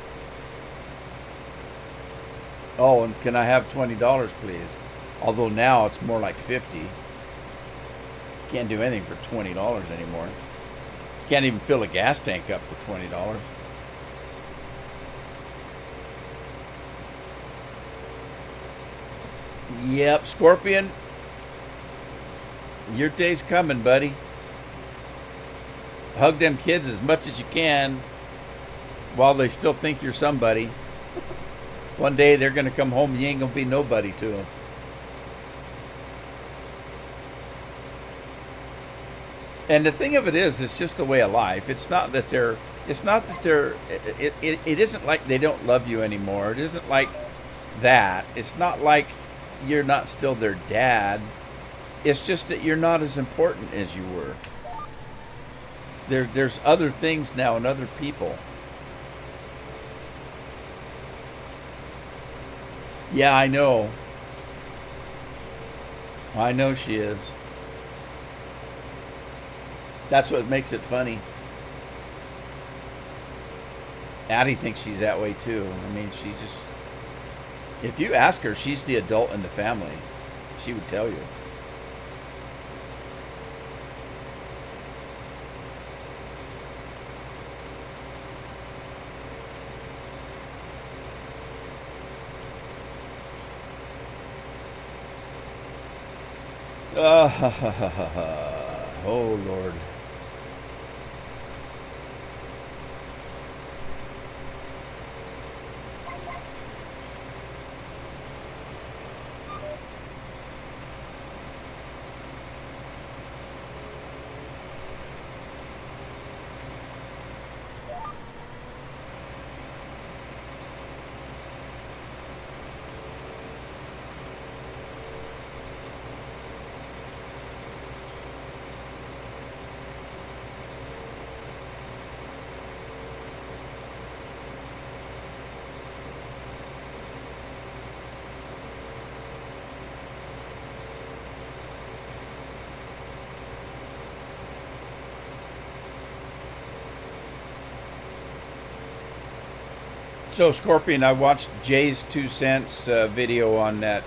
Oh, and can I have $20, please? Although now it's more like 50. Can't do anything for $20 anymore. Can't even fill a gas tank up for $20. Yep, Scorpion. Your day's coming, buddy. Hug them kids as much as you can while they still think you're somebody. One day they're going to come home and you ain't going to be nobody to them. And the thing of it is, it's just a way of life. It isn't like they don't love you anymore. It isn't like that. It's not like you're not still their dad. It's just that you're not as important as you were. There's other things now and other people. Yeah, I know. I know she is. That's what makes it funny. Addie thinks she's that way too. I mean, if you ask her, she's the adult in the family. She would tell you. Oh, Lord. So, Scorpion, I watched Jay's 2 cents video on that,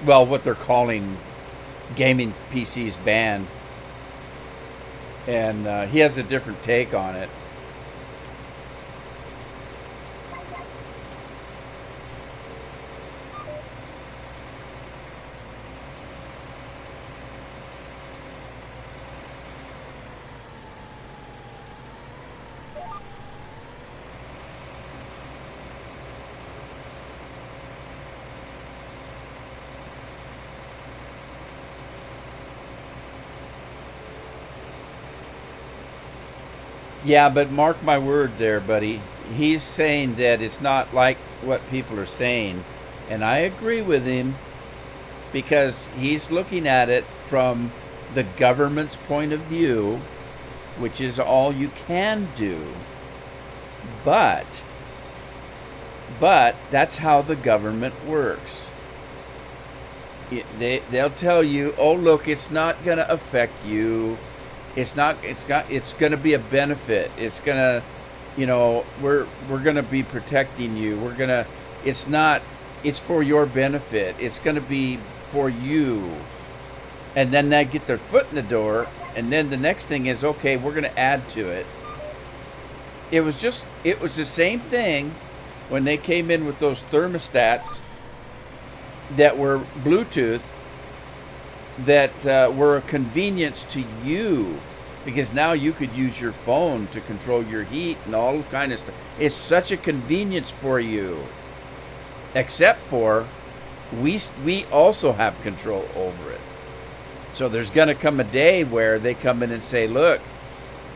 well, what they're calling gaming PCs banned. And he has a different take on it. Yeah, but mark my word there, buddy. He's saying that it's not like what people are saying. And I agree with him because he's looking at it from the government's point of view, which is all you can do. But that's how the government works. They'll tell you, oh, look, it's not going to affect you. It's going to be a benefit. It's going to, we're going to be protecting you. It's for your benefit. It's going to be for you. And then they get their foot in the door. And then the next thing is, okay, we're going to add to it. It was the same thing when they came in with those thermostats that were Bluetooth, that were a convenience to you, because now you could use your phone to control your heat and all kind of stuff. It's such a convenience for you, except for we also have control over it. So there's going to come a day where they come in and say, look,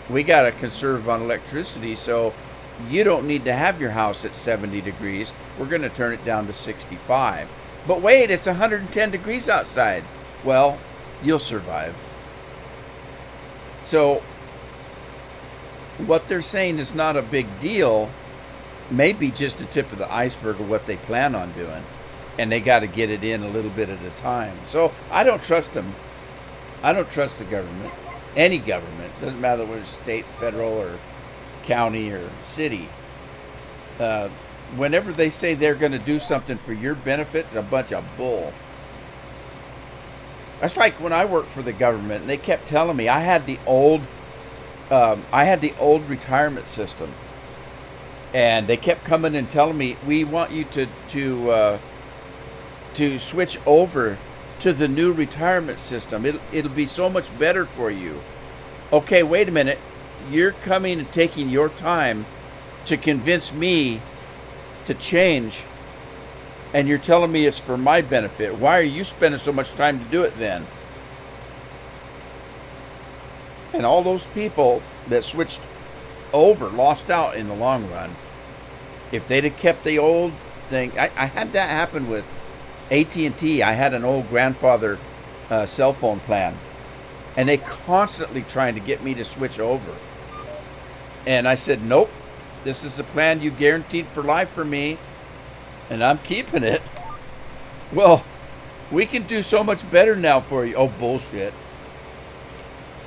we got to conserve on electricity, so you don't need to have your house at 70 degrees. We're going to turn it down to 65. But wait, it's 110 degrees outside. Well, you'll survive. So what they're saying is not a big deal, maybe just the tip of the iceberg of what they plan on doing. And they got to get it in a little bit at a time. So I don't trust them. I don't trust the government. Any government. Doesn't matter whether it's state, federal, or county, or city. Whenever they say they're going to do something for your benefit, it's a bunch of bull. That's like when I worked for the government, and they kept telling me I had the old retirement system, and they kept coming and telling me, we want you to switch over to the new retirement system. It'll be so much better for you. Okay, wait a minute. You're coming and taking your time to convince me to change, and you're telling me it's for my benefit. Why are you spending so much time to do it then? And all those people that switched over lost out in the long run. If they'd have kept the old thing, I had that happen with AT&T. I had an old grandfather cell phone plan, and they constantly trying to get me to switch over. And I said, nope, this is the plan you guaranteed for life for me, and I'm keeping it. Well, we can do so much better now for you. Oh, bullshit.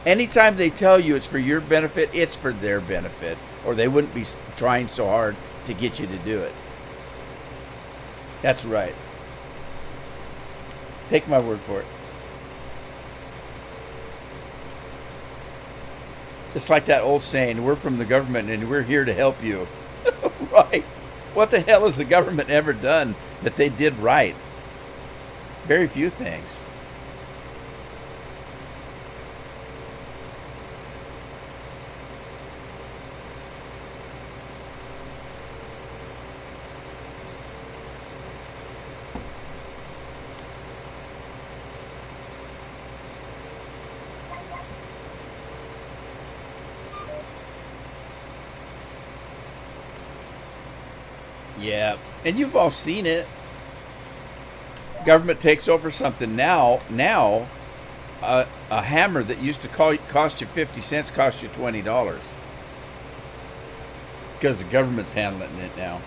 Anytime they tell you it's for your benefit, it's for their benefit, or they wouldn't be trying so hard to get you to do it. That's right. Take my word for it. It's like that old saying, we're from the government and we're here to help you. Right. What the hell has the government ever done that they did right? Very few things. Yeah, and you've all seen it. Government takes over something now. A hammer that used to cost you 50 cents costs you $20 because the government's handling it now.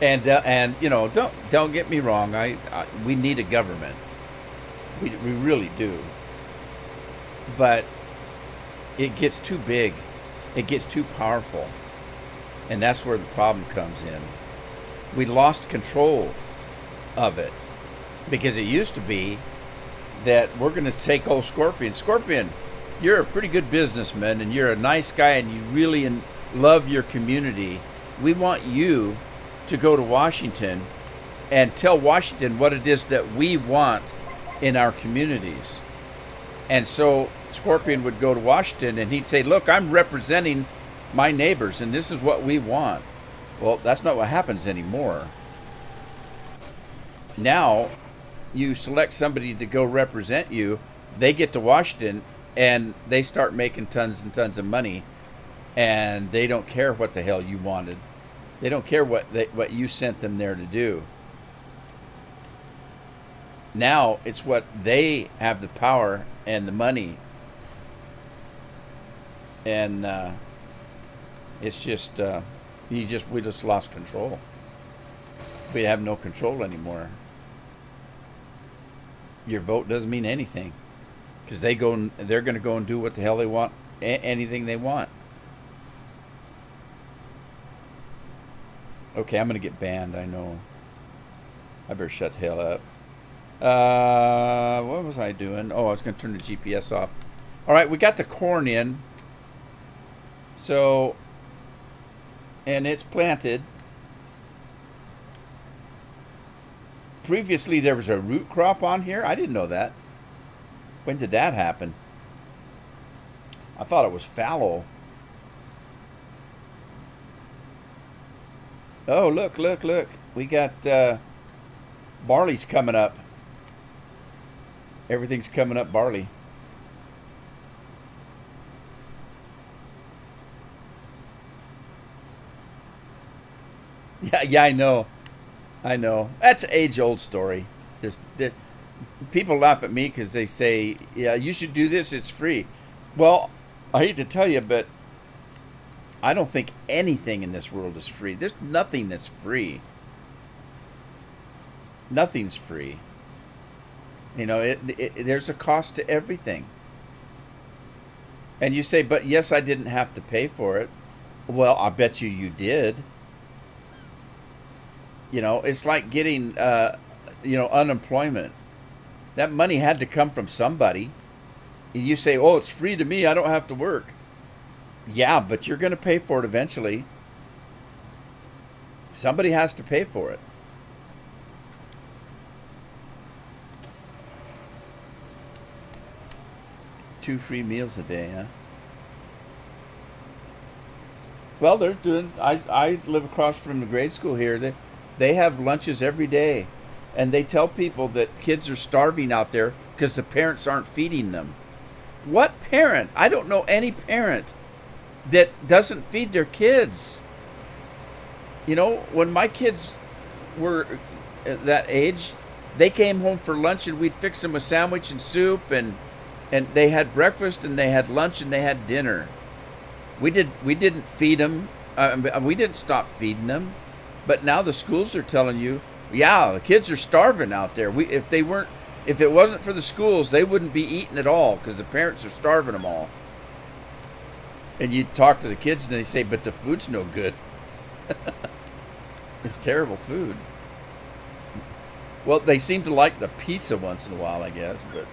And you know, don't get me wrong. We need a government. We really do. But it gets too big. It gets too powerful. And that's where the problem comes in. We lost control of it. Because it used to be that we're going to take old Scorpion. Scorpion, you're a pretty good businessman and you're a nice guy and you really love your community. We want you to go to Washington and tell Washington what it is that we want in our communities. And so Scorpion would go to Washington and he'd say, look, I'm representing my neighbors and this is what we want. Well, that's not what happens anymore. Now, you select somebody to go represent you, they get to Washington and they start making tons and tons of money, and they don't care what the hell you wanted. They don't care what you sent them there to do. Now it's what they have the power and the money, and it's just we just lost control. We have no control anymore. Your vote doesn't mean anything because they're going to go and do what the hell they want, anything they want. Okay, I'm going to get banned, I know. I better shut the hell up. What was I doing? Oh, I was going to turn the GPS off. All right, we got the corn in. So and it's planted. Previously, there was a root crop on here. I didn't know that. When did that happen? I thought it was fallow. Oh, look, look, look. We got barley's coming up. Everything's coming up barley. Yeah, I know. I know. That's an age-old story. People laugh at me because they say, yeah, you should do this. It's free. Well, I hate to tell you, but I don't think anything in this world is free. There's nothing that's free. Nothing's free. You know, there's a cost to everything. And you say, but yes, I didn't have to pay for it. Well, I bet you did. You know, it's like getting, unemployment. That money had to come from somebody. And you say, oh, it's free to me. I don't have to work. Yeah, but you're going to pay for it eventually. Somebody has to pay for it. Two free meals a day, huh? Well, they're doing. I live across from the grade school here. They have lunches every day, and they tell people that kids are starving out there because the parents aren't feeding them. What parent? I don't know any parent that doesn't feed their kids. You know, when my kids were at that age, they came home for lunch and we'd fix them a sandwich and soup, and they had breakfast and they had lunch and they had dinner. We didn't feed them. We didn't stop feeding them. But now the schools are telling you, yeah, the kids are starving out there. If it wasn't for the schools, they wouldn't be eating at all because the parents are starving them all. And you talk to the kids and they say, but the food's no good. It's terrible food. Well, they seem to like the pizza once in a while, I guess, but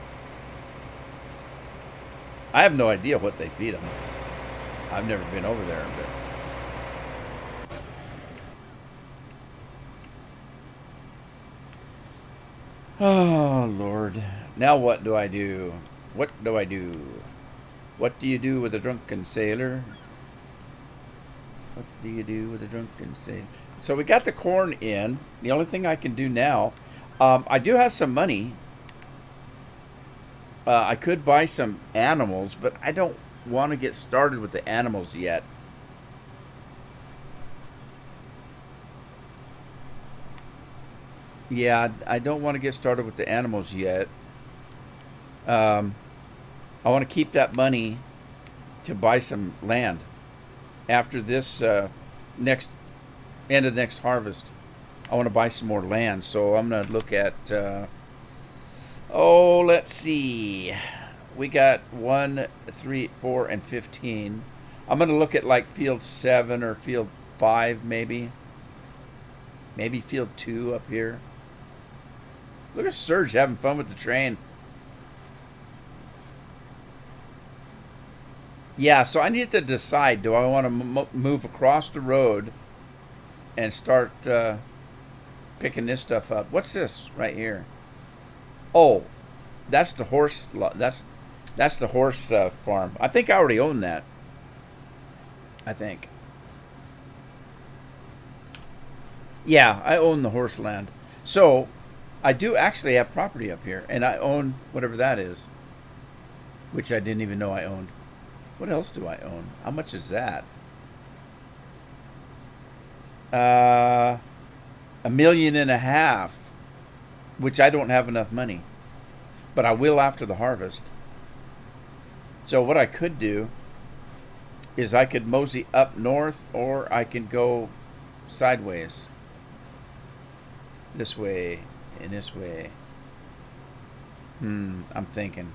I have no idea what they feed them. I've never been over there, but oh, Lord. Now what do I do? What do I do? What do you do with a drunken sailor? What do you do with a drunken sailor? So we got the corn in. The only thing I can do now, I do have some money. I could buy some animals, but I don't want to get started with the animals yet. Yeah, I don't want to get started with the animals yet. I want to keep that money to buy some land after this next end of next harvest. I want to buy some more land, so I'm going to look at. Let's see. We got 1, 3, 4, and 15. I'm going to look at like field 7 or field 5, maybe. Maybe field 2 up here. Look at Serge having fun with the train. Yeah, so I need to decide, do I want to move across the road and start picking this stuff up? What's this right here? Oh, that's the horse. That's the horse farm. I think I already own that. I think. Yeah, I own the horse land. So I do actually have property up here, and I own whatever that is, which I didn't even know I owned. What else do I own? How much is that? $1.5 million, which I don't have enough money, but I will after the harvest. So what I could do is I could mosey up north, or I can go sideways. This way and this way. I'm thinking.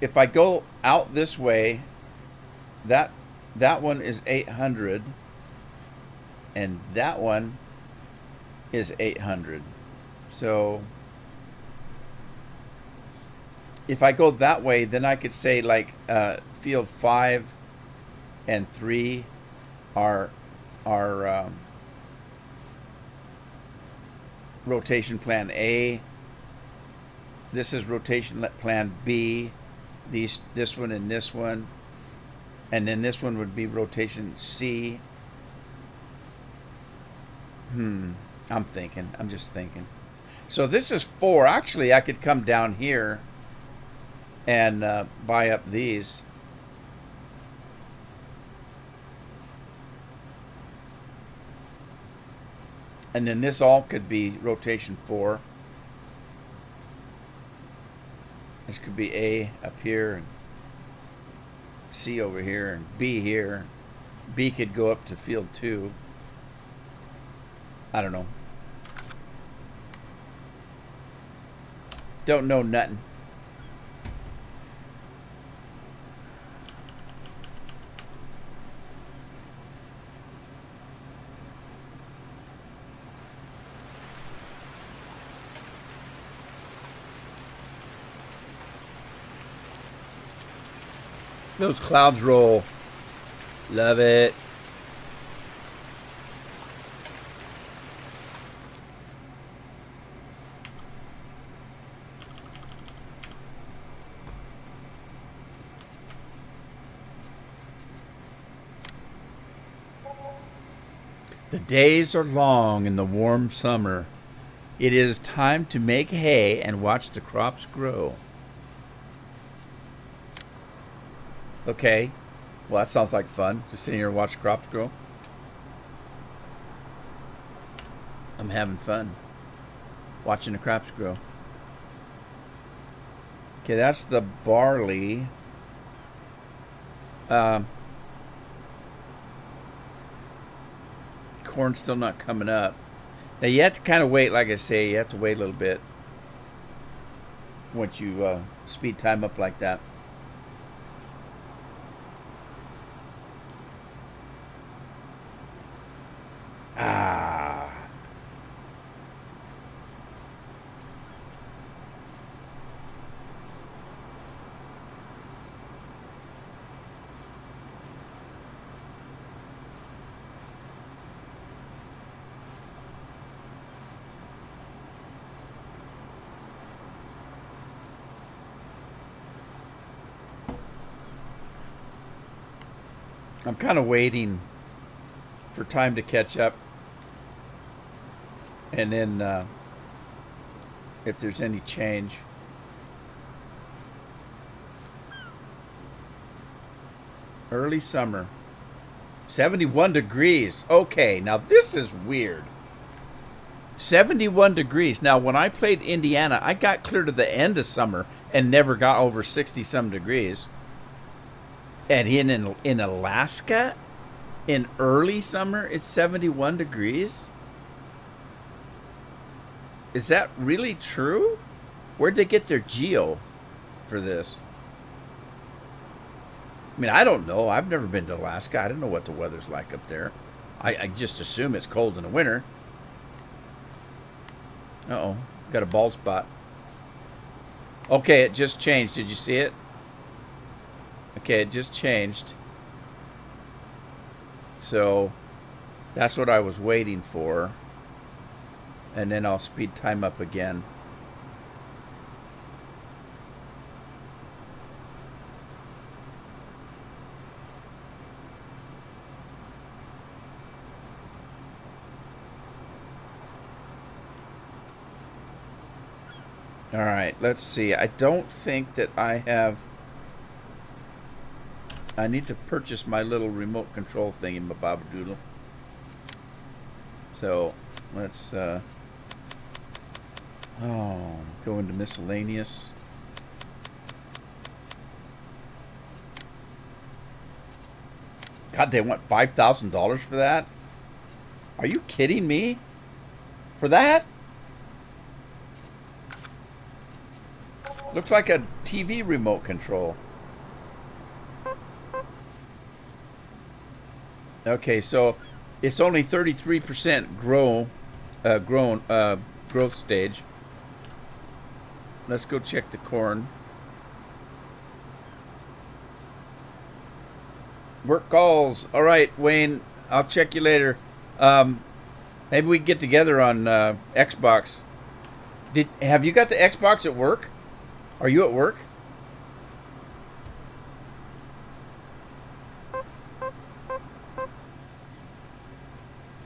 If I go out this way, that one is 800, and that one is 800. So if I go that way, then I could say like field 5 and 3 are rotation plan A. This is rotation plan B. This one and this one, and then this one would be rotation C. I'm just thinking. So this is 4. Actually, I could come down here and buy up these. And then this all could be rotation 4. This could be A up here, and C over here, and B here. B could go up to field 2. I don't know. Don't know nothing. Those clouds roll. Love it. The days are long in the warm summer. It is time to make hay and watch the crops grow. Okay. Well, that sounds like fun. Just sitting here and watch crops grow. I'm having fun watching the crops grow. Okay, that's the barley. Corn's still not coming up. Now you have to kind of wait, like I say, you have to wait a little bit once you speed time up like that. I'm kind of waiting for time to catch up, and then if there's any change. Early summer. 71 degrees. Okay, now this is weird. 71 degrees. Now, when I played Indiana, I got clear to the end of summer and never got over 60-some degrees. And in Alaska, in early summer, it's 71 degrees? Is that really true? Where'd they get their geo for this? I mean, I don't know. I've never been to Alaska. I don't know what the weather's like up there. I just assume it's cold in the winter. Uh-oh. Got a bald spot. Okay, it just changed. Did you see it? Okay, it just changed. So that's what I was waiting for. And then I'll speed time up again. All right, let's see. I don't think that I have... I need to purchase my little remote control thing in my Babadoodle. So let's go into miscellaneous. God, they want $5,000 for that? Are you kidding me? For that? Looks like a TV remote control. Okay, so it's only 33% growth stage. Let's go check the corn. Work calls. All right, Wayne. I'll check you later. Um, Maybe we can get together on Xbox. Have you got the Xbox at work? Are you at work?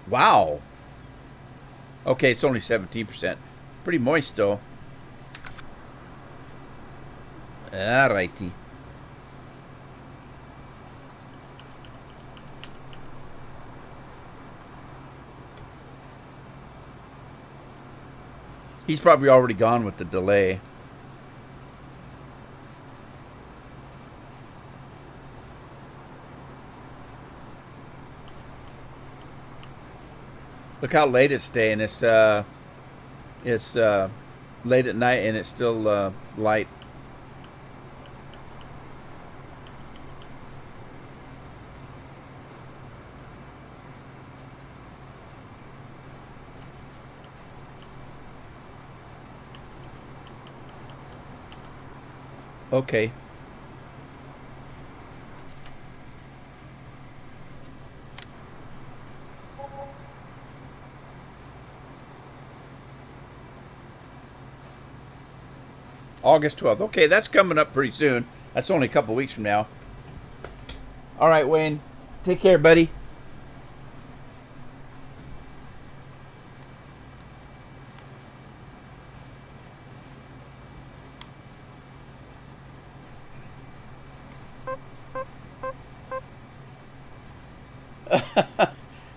Wow. Okay, it's only 17%. Pretty moist though. Alrighty. He's probably already gone with the delay. Look how late it's staying. It's late at night and it's still light. Okay. August 12th. Okay, that's coming up pretty soon. That's only a couple weeks from now. All right, Wayne. Take care, buddy.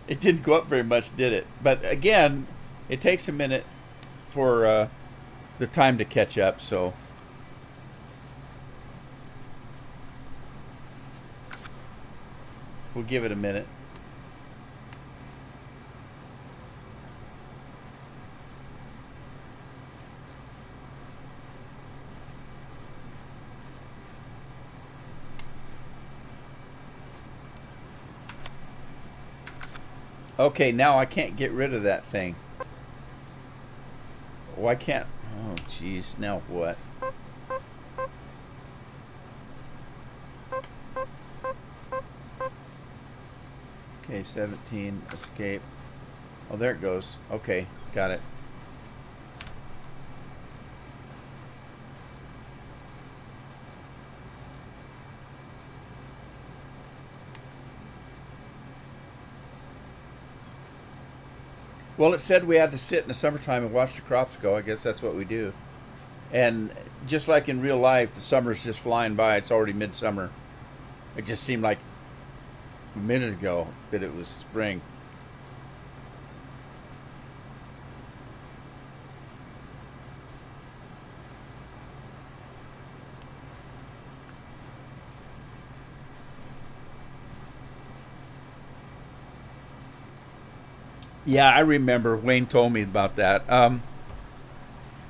It didn't go up very much, did it? But again, it takes a minute for the time to catch up, so we'll give it a minute. Okay, now I can't get rid of that thing. Why can't... Oh, jeez. Now what? Okay, 17. Escape. Oh, there it goes. Okay, got it. Well, it said we had to sit in the summertime and watch the crops go. I guess that's what we do. And just like in real life, the summer's just flying by. It's already midsummer. It just seemed like a minute ago that it was spring. Yeah, I remember. Wayne told me about that.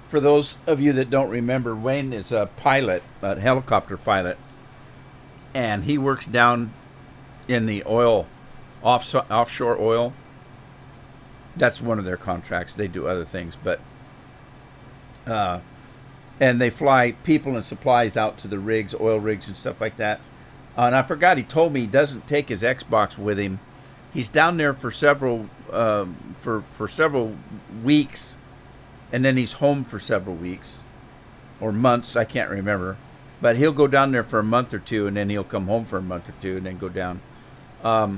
For those of you that don't remember, Wayne is a pilot, a helicopter pilot, and he works down in the offshore oil. That's one of their contracts. They do other things, but and they fly people and supplies out to the rigs, oil rigs and stuff like that. And I forgot he told me he doesn't take his Xbox with him. He's down there for several for several weeks, and then he's home for several weeks or months. I can't remember, but he'll go down there for a month or two, and then he'll come home for a month or two, and then go down. But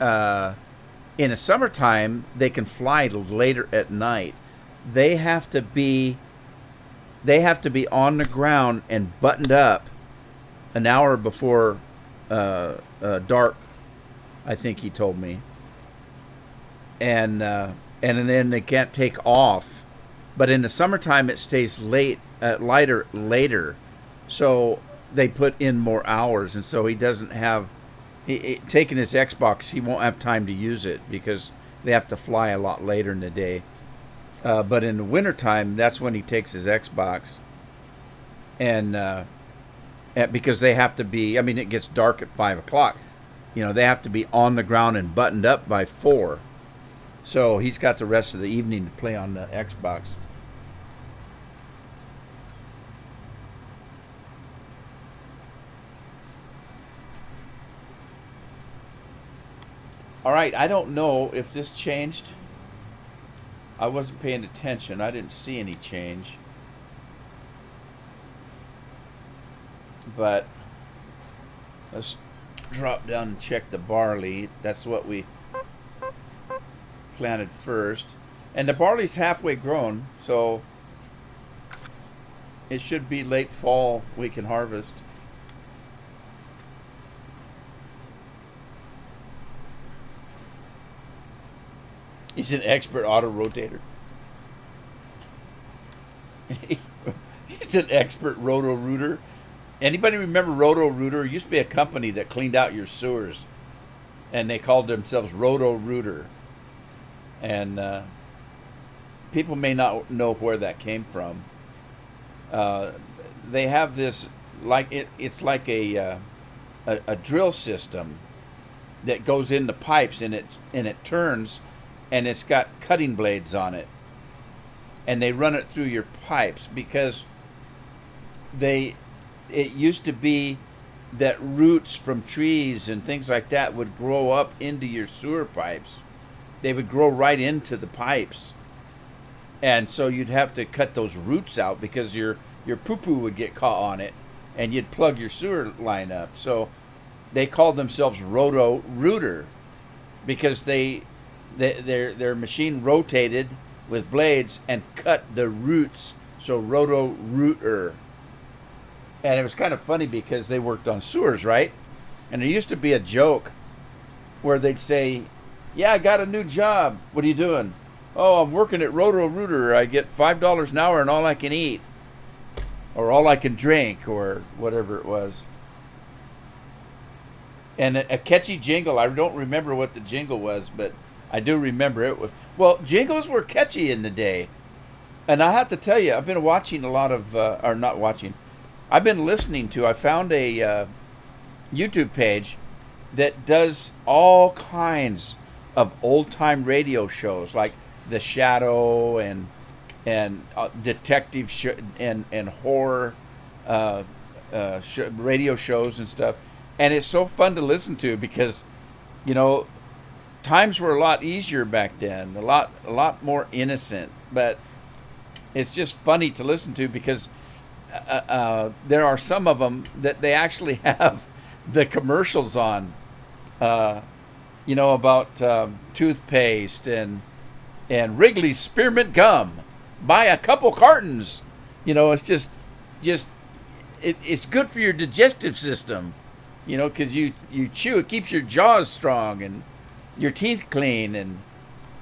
in the summertime, they can fly later at night. They have to be on the ground and buttoned up an hour before dark, I think he told me, and then they can't take off. But in the summertime, it stays lighter later, so they put in more hours, and so he doesn't have taking his Xbox. He won't have time to use it because they have to fly a lot later in the day. But in the wintertime, that's when he takes his Xbox, and because they have to be. I mean, it gets dark at 5 o'clock. You know, they have to be on the ground and buttoned up by 4. So he's got the rest of the evening to play on the Xbox. All right, I don't know if this changed. I wasn't paying attention. I didn't see any change. But let's drop down and check the barley. That's what we planted first. And the barley's halfway grown, so it should be late fall we can harvest. He's an expert auto rotator. He's an expert roto rooter. Anybody remember Roto Rooter? It used to be a company that cleaned out your sewers, and they called themselves Roto Rooter. And people may not know where that came from. They have this it's like a drill system that goes into pipes, and it turns, and it's got cutting blades on it, and they run it through your pipes because it used to be that roots from trees and things like that would grow up into your sewer pipes. They would grow right into the pipes. And so you'd have to cut those roots out because your poo-poo would get caught on it and you'd plug your sewer line up. So they called themselves Roto Rooter because their machine rotated with blades and cut the roots. So Roto Rooter. And it was kind of funny because they worked on sewers, right? And there used to be a joke where they'd say, "Yeah, I got a new job. What are you doing?" "Oh, I'm working at Roto Rooter. I get $5 an hour and all I can eat. Or all I can drink," or whatever it was. And a catchy jingle. I don't remember what the jingle was, but I do remember it was. Well, jingles were catchy in the day. And I have to tell you, I've been watching a lot of, or not watching, I've been listening to, I found a YouTube page that does all kinds of old-time radio shows, like The Shadow and detective and horror radio shows and stuff. And it's so fun to listen to because, times were a lot easier back then, a lot more innocent. But it's just funny to listen to because there are some of them that they actually have the commercials on, about toothpaste and Wrigley's Spearmint Gum. Buy a couple cartons. It's it's good for your digestive system, because you chew. It keeps your jaws strong and your teeth clean, and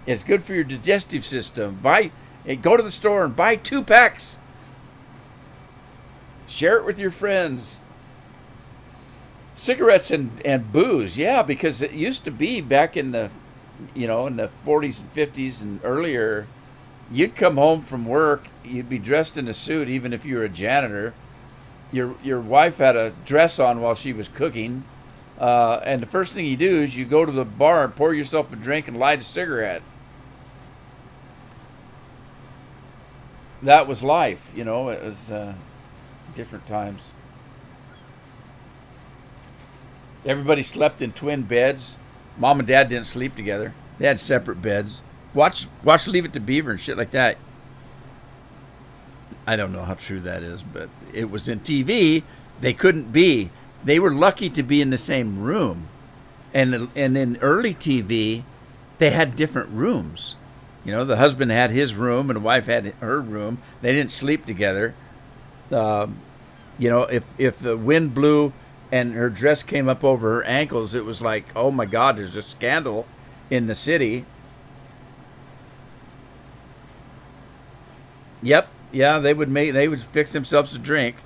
it's good for your digestive system. Go to the store and buy 2 packs. Share it with your friends. Cigarettes and booze, yeah, because it used to be back in the, in the 40s and 50s and earlier, you'd come home from work, you'd be dressed in a suit, even if you were a janitor. Your wife had a dress on while she was cooking, and the first thing you do is you go to the bar and pour yourself a drink and light a cigarette. That was life, it was different times. Everybody slept in twin beds. Mom and Dad didn't sleep together. They had separate beds. Watch Leave It to Beaver and shit like that. I don't know how true that is, but it was in TV. They couldn't be. They were lucky to be in the same room. And in early TV, they had different rooms. The husband had his room and the wife had her room. They didn't sleep together. If the wind blew and her dress came up over her ankles, it was like, oh my God, there's a scandal in the city. Yep, yeah, they would fix themselves a drink,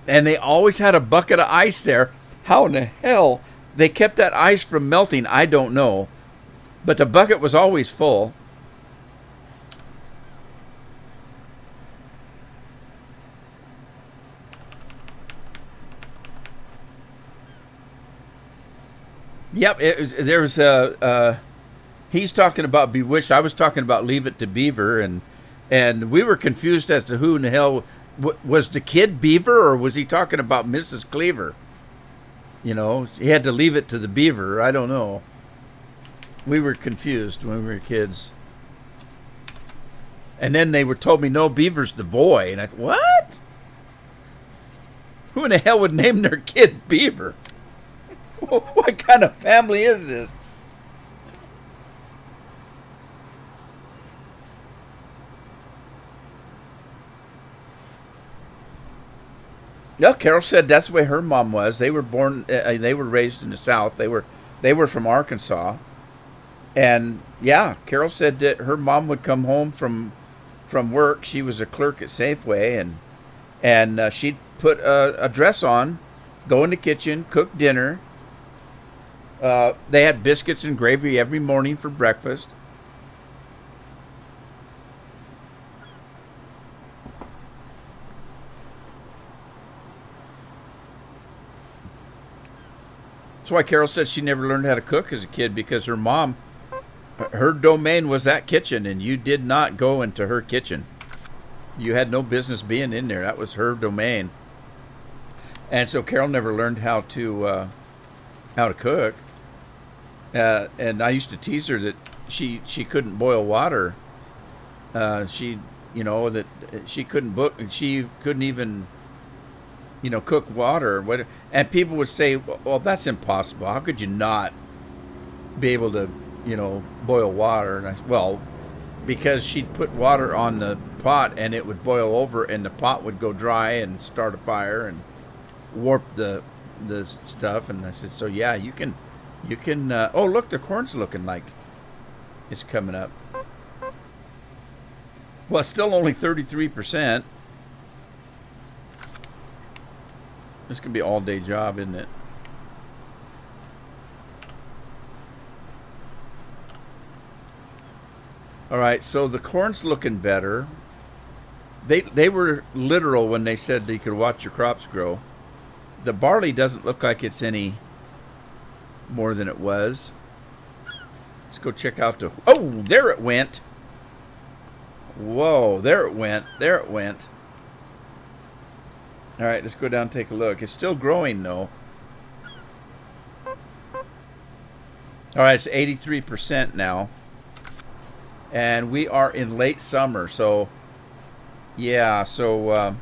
and they always had a bucket of ice there. How in the hell they kept that ice from melting, I don't know, but the bucket was always full. Yep, there was he's talking about Bewitched. I was talking about Leave It to Beaver, and we were confused as to who in the hell was the kid Beaver, or was he talking about Mrs. Cleaver? You know, he had to leave it to the beaver. I don't know. We were confused when we were kids. And then they were told me, no, Beaver's the boy. And I thought, what? Who in the hell would name their kid Beaver? What kind of family is this? No, Carol said that's the way her mom was. They were born, they were raised in the South. They were from Arkansas, and yeah, Carol said that her mom would come home from work. She was a clerk at Safeway, and she'd put a dress on, go in the kitchen, cook dinner. They had biscuits and gravy every morning for breakfast. That's why Carol said she never learned how to cook as a kid, because her mom, her domain was that kitchen, and you did not go into her kitchen. You had no business being in there. That was her domain. And so Carol never learned how to cook. And I used to tease her that she couldn't boil water. She you know that she couldn't even cook water. What? And people would say, well, that's impossible. How could you not be able to boil water? And I said, well, because she'd put water on the pot and it would boil over and the pot would go dry and start a fire and warp the stuff. And I said, so yeah, you can oh, look, the corn's looking like it's coming up. Well, it's still only 33%. This could be an all-day job, isn't it? All right, so the corn's looking better. They were literal when they said that you could watch your crops grow. The barley doesn't look like it's any more than it was. Let's go check out the... Oh, there it went. Whoa, there it went. There it went. All right, let's go down and take a look. It's still growing, though. All right, it's 83% now. And we are in late summer, so... Yeah, so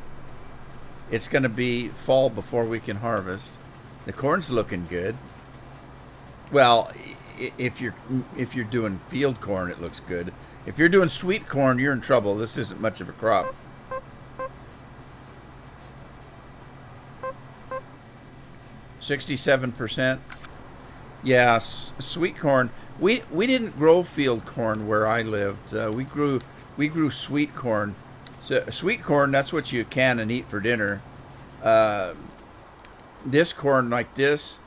it's going to be fall before we can harvest. The corn's looking good. Well, if you're doing field corn, it looks good. If you're doing sweet corn, you're in trouble. This isn't much of a crop. $67%. Yeah, sweet corn. We didn't grow field corn where I lived. We grew sweet corn. So sweet corn, that's what you can and eat for dinner. This corn like this,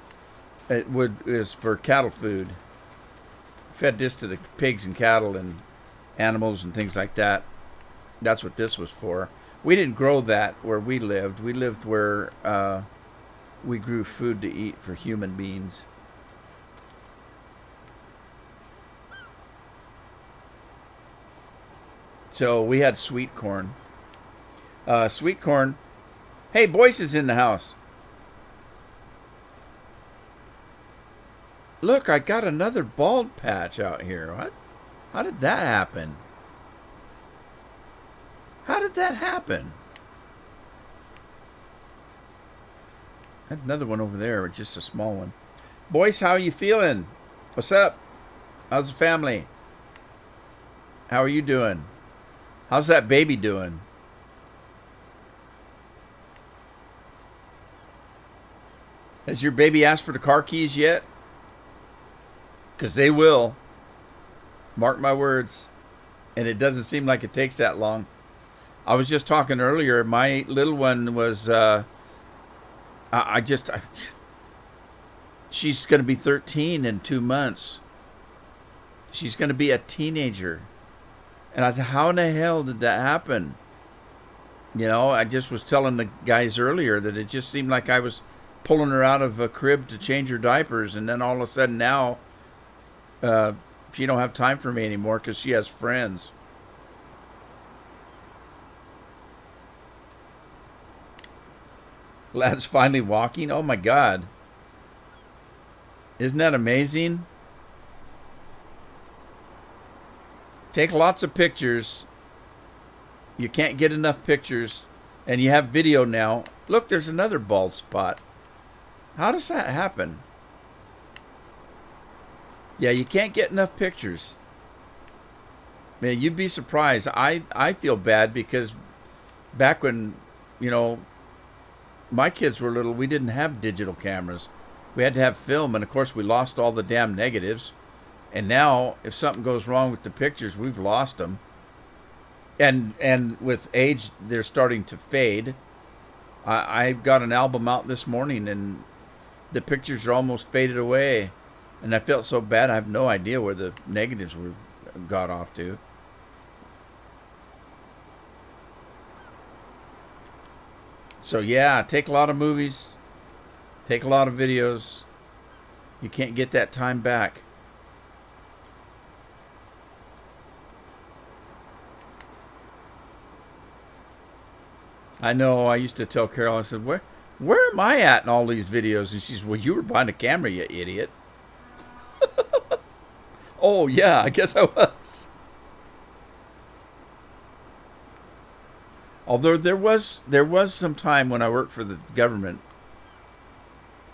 is for cattle food. Fed this to the pigs and cattle and animals and things like that. That's what this was for. We didn't grow that where we lived. We lived where we grew food to eat for human beings. So we had sweet corn. Sweet corn. Hey, Boyce is in the house. Look, I got another bald patch out here. What? How did that happen? How did that happen? I had another one over there, but just a small one. Boyce, how are you feeling? What's up? How's the family? How are you doing? How's that baby doing? Has your baby asked for the car keys yet? Because they will. Mark my words. And it doesn't seem like it takes that long. I was just talking earlier. My little one was... she's going to be 13 in 2 months. She's going to be a teenager. And I said, how in the hell did that happen? I just was telling the guys earlier that it just seemed like I was pulling her out of a crib to change her diapers. And then all of a sudden now, she don't have time for me anymore because she has friends. Lad's finally walking. Oh, my God. Isn't that amazing? Take lots of pictures. You can't get enough pictures. And you have video now. Look, there's another bald spot. How does that happen? Yeah, you can't get enough pictures. Man, you'd be surprised. I feel bad because back when, my kids were little, we didn't have digital cameras. We had to have film, and of course we lost all the damn negatives. And now, if something goes wrong with the pictures, we've lost them. And with age, they're starting to fade. I got an album out this morning, and the pictures are almost faded away. And I felt so bad, I have no idea where the negatives were got off to. So yeah, take a lot of movies, take a lot of videos. You can't get that time back. I know, I used to tell Carol, I said, where am I at in all these videos? And she says, well, you were behind a camera, you idiot. Oh, yeah, I guess I was. Although there was some time when I worked for the government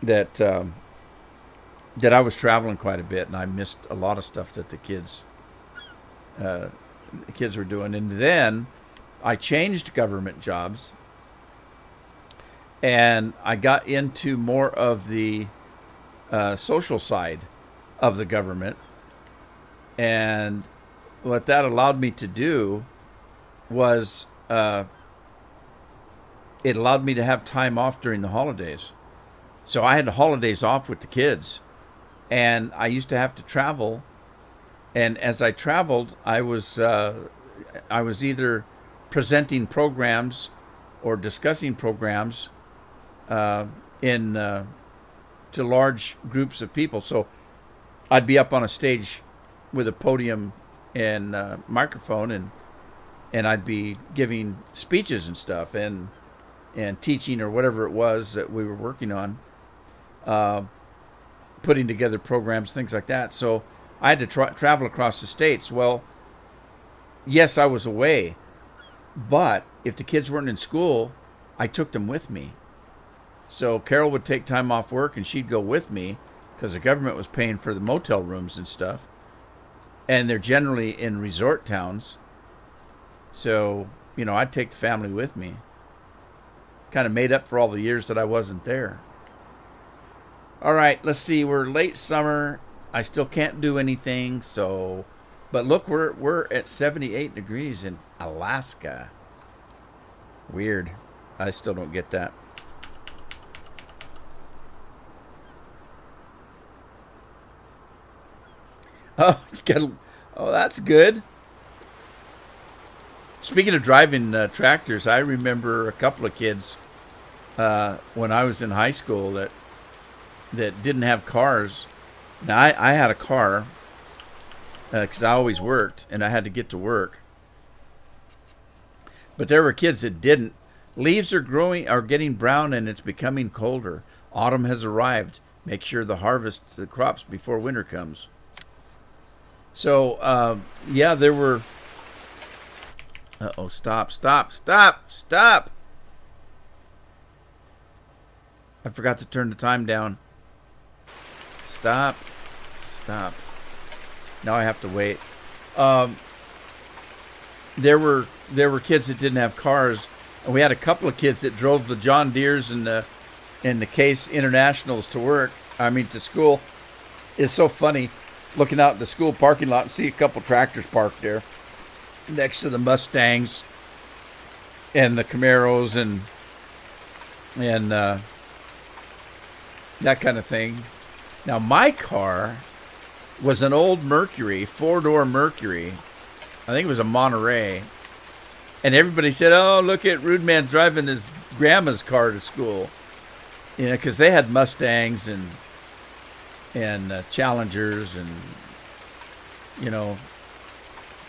that I was traveling quite a bit, and I missed a lot of stuff that the kids were doing. And then I changed government jobs, and I got into more of the social side of the government. And what that allowed me to do was it allowed me to have time off during the holidays. So I had the holidays off with the kids, and I used to have to travel. And as I traveled, I was either presenting programs or discussing programs to large groups of people. So I'd be up on a stage with a podium and microphone, and I'd be giving speeches and stuff and teaching or whatever it was that we were working on, putting together programs, things like that. So I had to travel across the states. Well, yes, I was away, but if the kids weren't in school, I took them with me. So Carol would take time off work, and she'd go with me because the government was paying for the motel rooms and stuff. And they're generally in resort towns. So, I'd take the family with me. Kind of made up for all the years that I wasn't there. All right, let's see. We're late summer. I still can't do anything. So, but look, we're at 78 degrees in Alaska. Weird. I still don't get that. Oh, that's good. Speaking of driving tractors, I remember a couple of kids when I was in high school that didn't have cars. Now, I had a car because I always worked, and I had to get to work. But there were kids that didn't. Leaves are getting brown, and it's becoming colder. Autumn has arrived. Make sure to harvest the crops before winter comes. So, yeah, there were... Uh-oh, stop. I forgot to turn the time down. Stop. Now I have to wait. There were kids that didn't have cars, and we had a couple of kids that drove the John Deeres and the Case Internationals to school. It's so funny looking out at the school parking lot and see a couple tractors parked there next to the Mustangs and the Camaros and that kind of thing. Now, my car was an old Mercury, four-door Mercury. I think it was a Monterey. And everybody said, oh, look at Rude Man driving his grandma's car to school. Because they had Mustangs and Challengers and,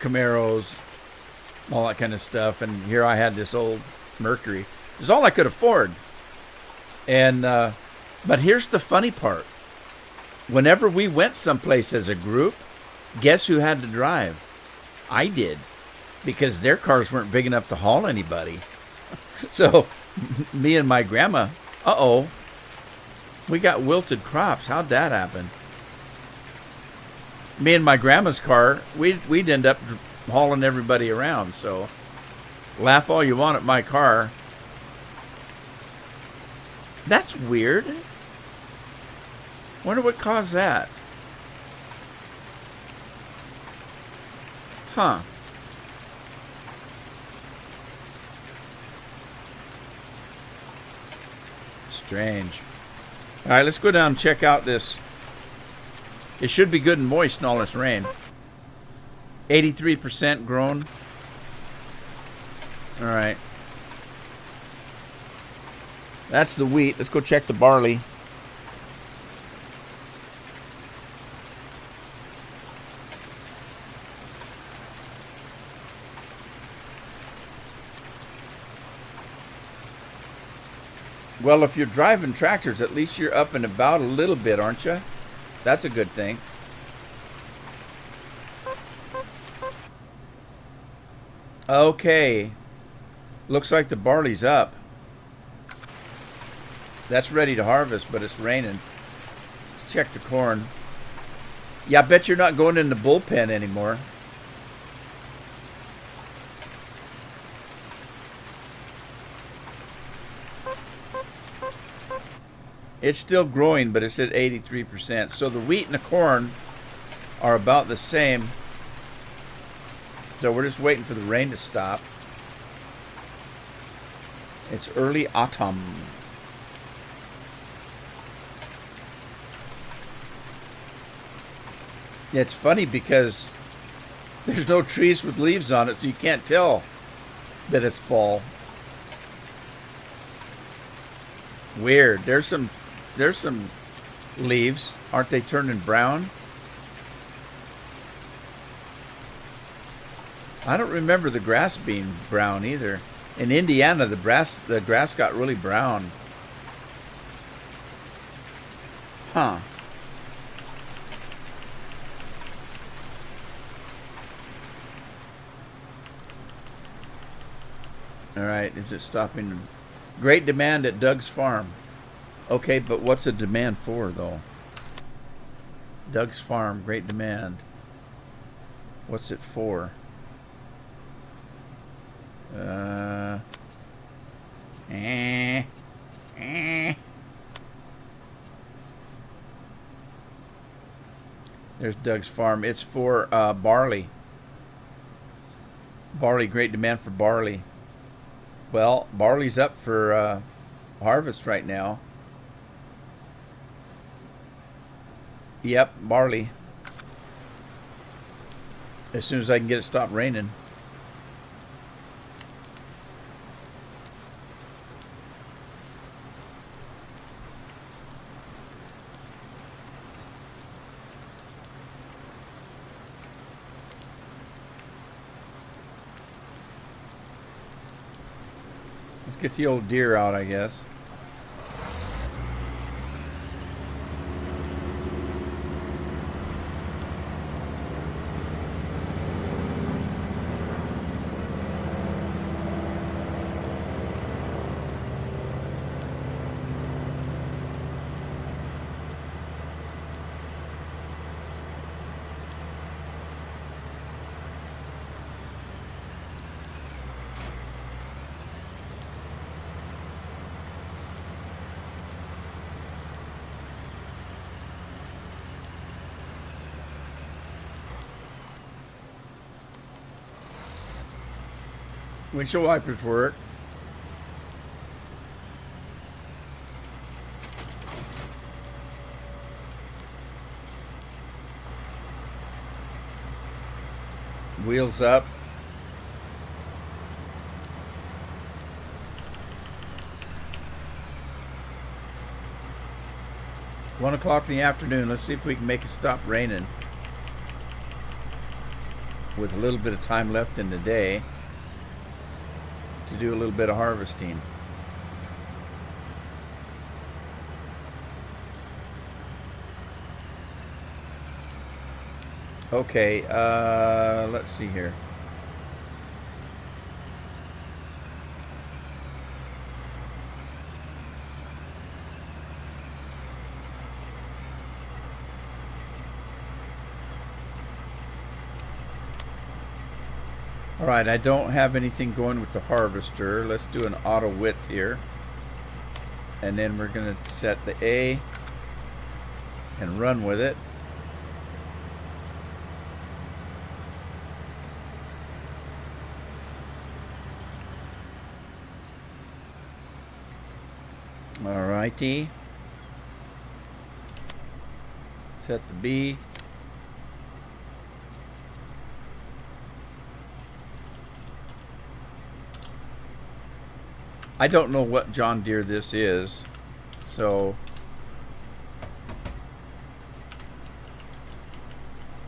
Camaros, all that kind of stuff. And here I had this old Mercury. It was all I could afford. And but here's the funny part. Whenever we went someplace as a group, guess who had to drive? I did, because their cars weren't big enough to haul anybody. So me and my grandma, we got wilted crops. How'd that happen? Me and my grandma's car, we'd end up hauling everybody around. So laugh all you want at my car. That's weird. Wonder what caused that. Huh. Strange. All right, let's go down and check out this. It should be good and moist in all this rain. 83% grown. All right. That's the wheat. Let's go check the barley. Well, if you're driving tractors, at least you're up and about a little bit, aren't you? That's a good thing. Okay. Looks like the barley's up. That's ready to harvest, but it's raining. Let's check the corn. Yeah, I bet you're not going in the bullpen anymore. It's still growing, but it's at 83%. So the wheat and the corn are about the same. So we're just waiting for the rain to stop. It's early autumn. It's funny because there's no trees with leaves on it, so you can't tell that it's fall. Weird. There's some leaves. Aren't they turning brown? I don't remember the grass being brown either. In Indiana, the grass got really brown. Huh. All right, is it stopping? Great demand at Doug's farm. Okay, but what's the demand for, though? Doug's farm, great demand. What's it for? There's Doug's farm. It's for barley. Barley, great demand for barley. Well, barley's up for harvest right now. Yep, barley. As soon as I can get it stopped raining. Let's get the old deer out, I guess. Windshield wipers work. Wheels up. One o'clock in the afternoon. Let's see if we can make it stop raining with a little bit of time left in the day to do a little bit of harvesting. Okay, let's see here. All right, I don't have anything going with the harvester. Let's do an auto width here. And then we're going to set the A and run with it. All righty. Set the B. I don't know what John Deere this is, so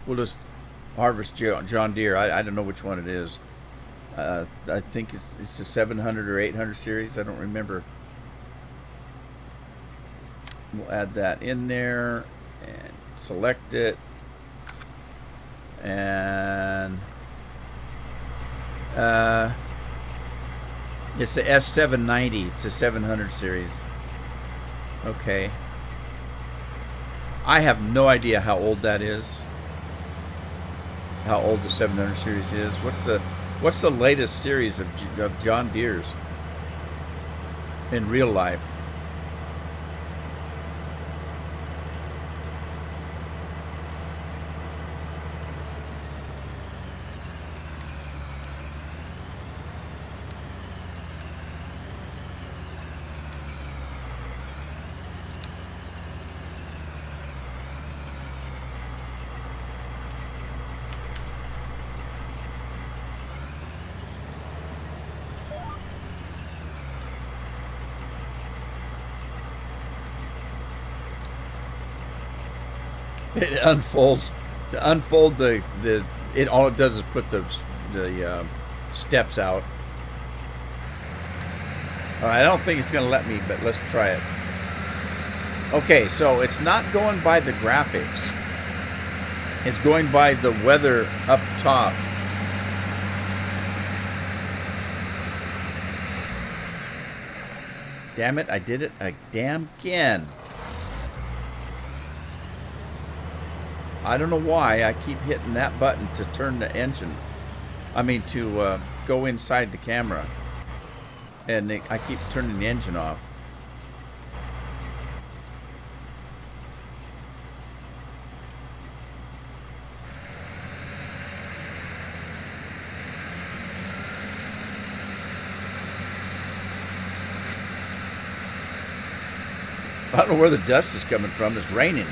we'll just harvest John Deere. I don't know which one it is. I think it's a 700 or 800 series. I don't remember. We'll add that in there and select it. And it's the S790. It's a 700 series. Okay. I have no idea how old that is. How old the 700 series is. What's the latest series of John Deere's in real life? It unfolds. To unfold it all it does is put the steps out. All right, I don't think it's going to let me, but let's try it. Okay, so it's not going by the graphics. It's going by the weather up top. Damn it, I did it again. I don't know why I keep hitting that button to turn the engine. I mean to go inside the camera. And I keep turning the engine off. I don't know where the dust is coming from. It's raining.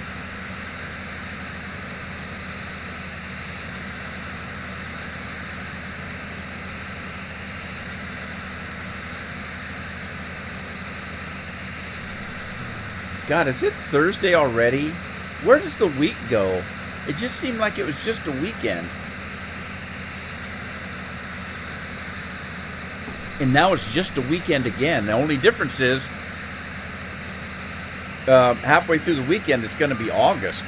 God, is it Thursday already? Where does the week go? It just seemed like it was just a weekend. And now it's just a weekend again. The only difference is halfway through the weekend, it's going to be August.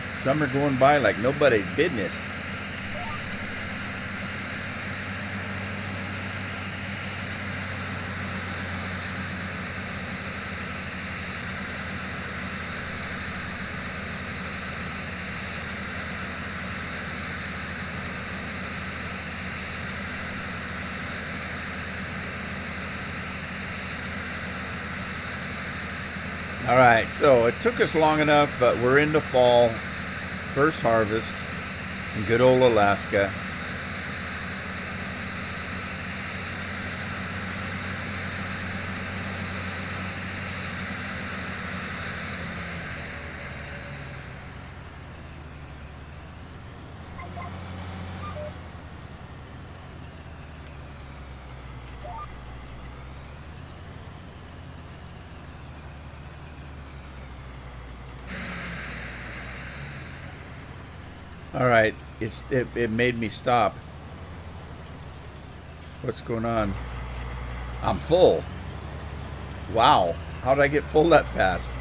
Summer going by like nobody's business. All right, so it took us long enough, but we're into fall, first harvest in good old Alaska. All right, it made me stop. What's going on? I'm full. Wow. How did I get full that fast?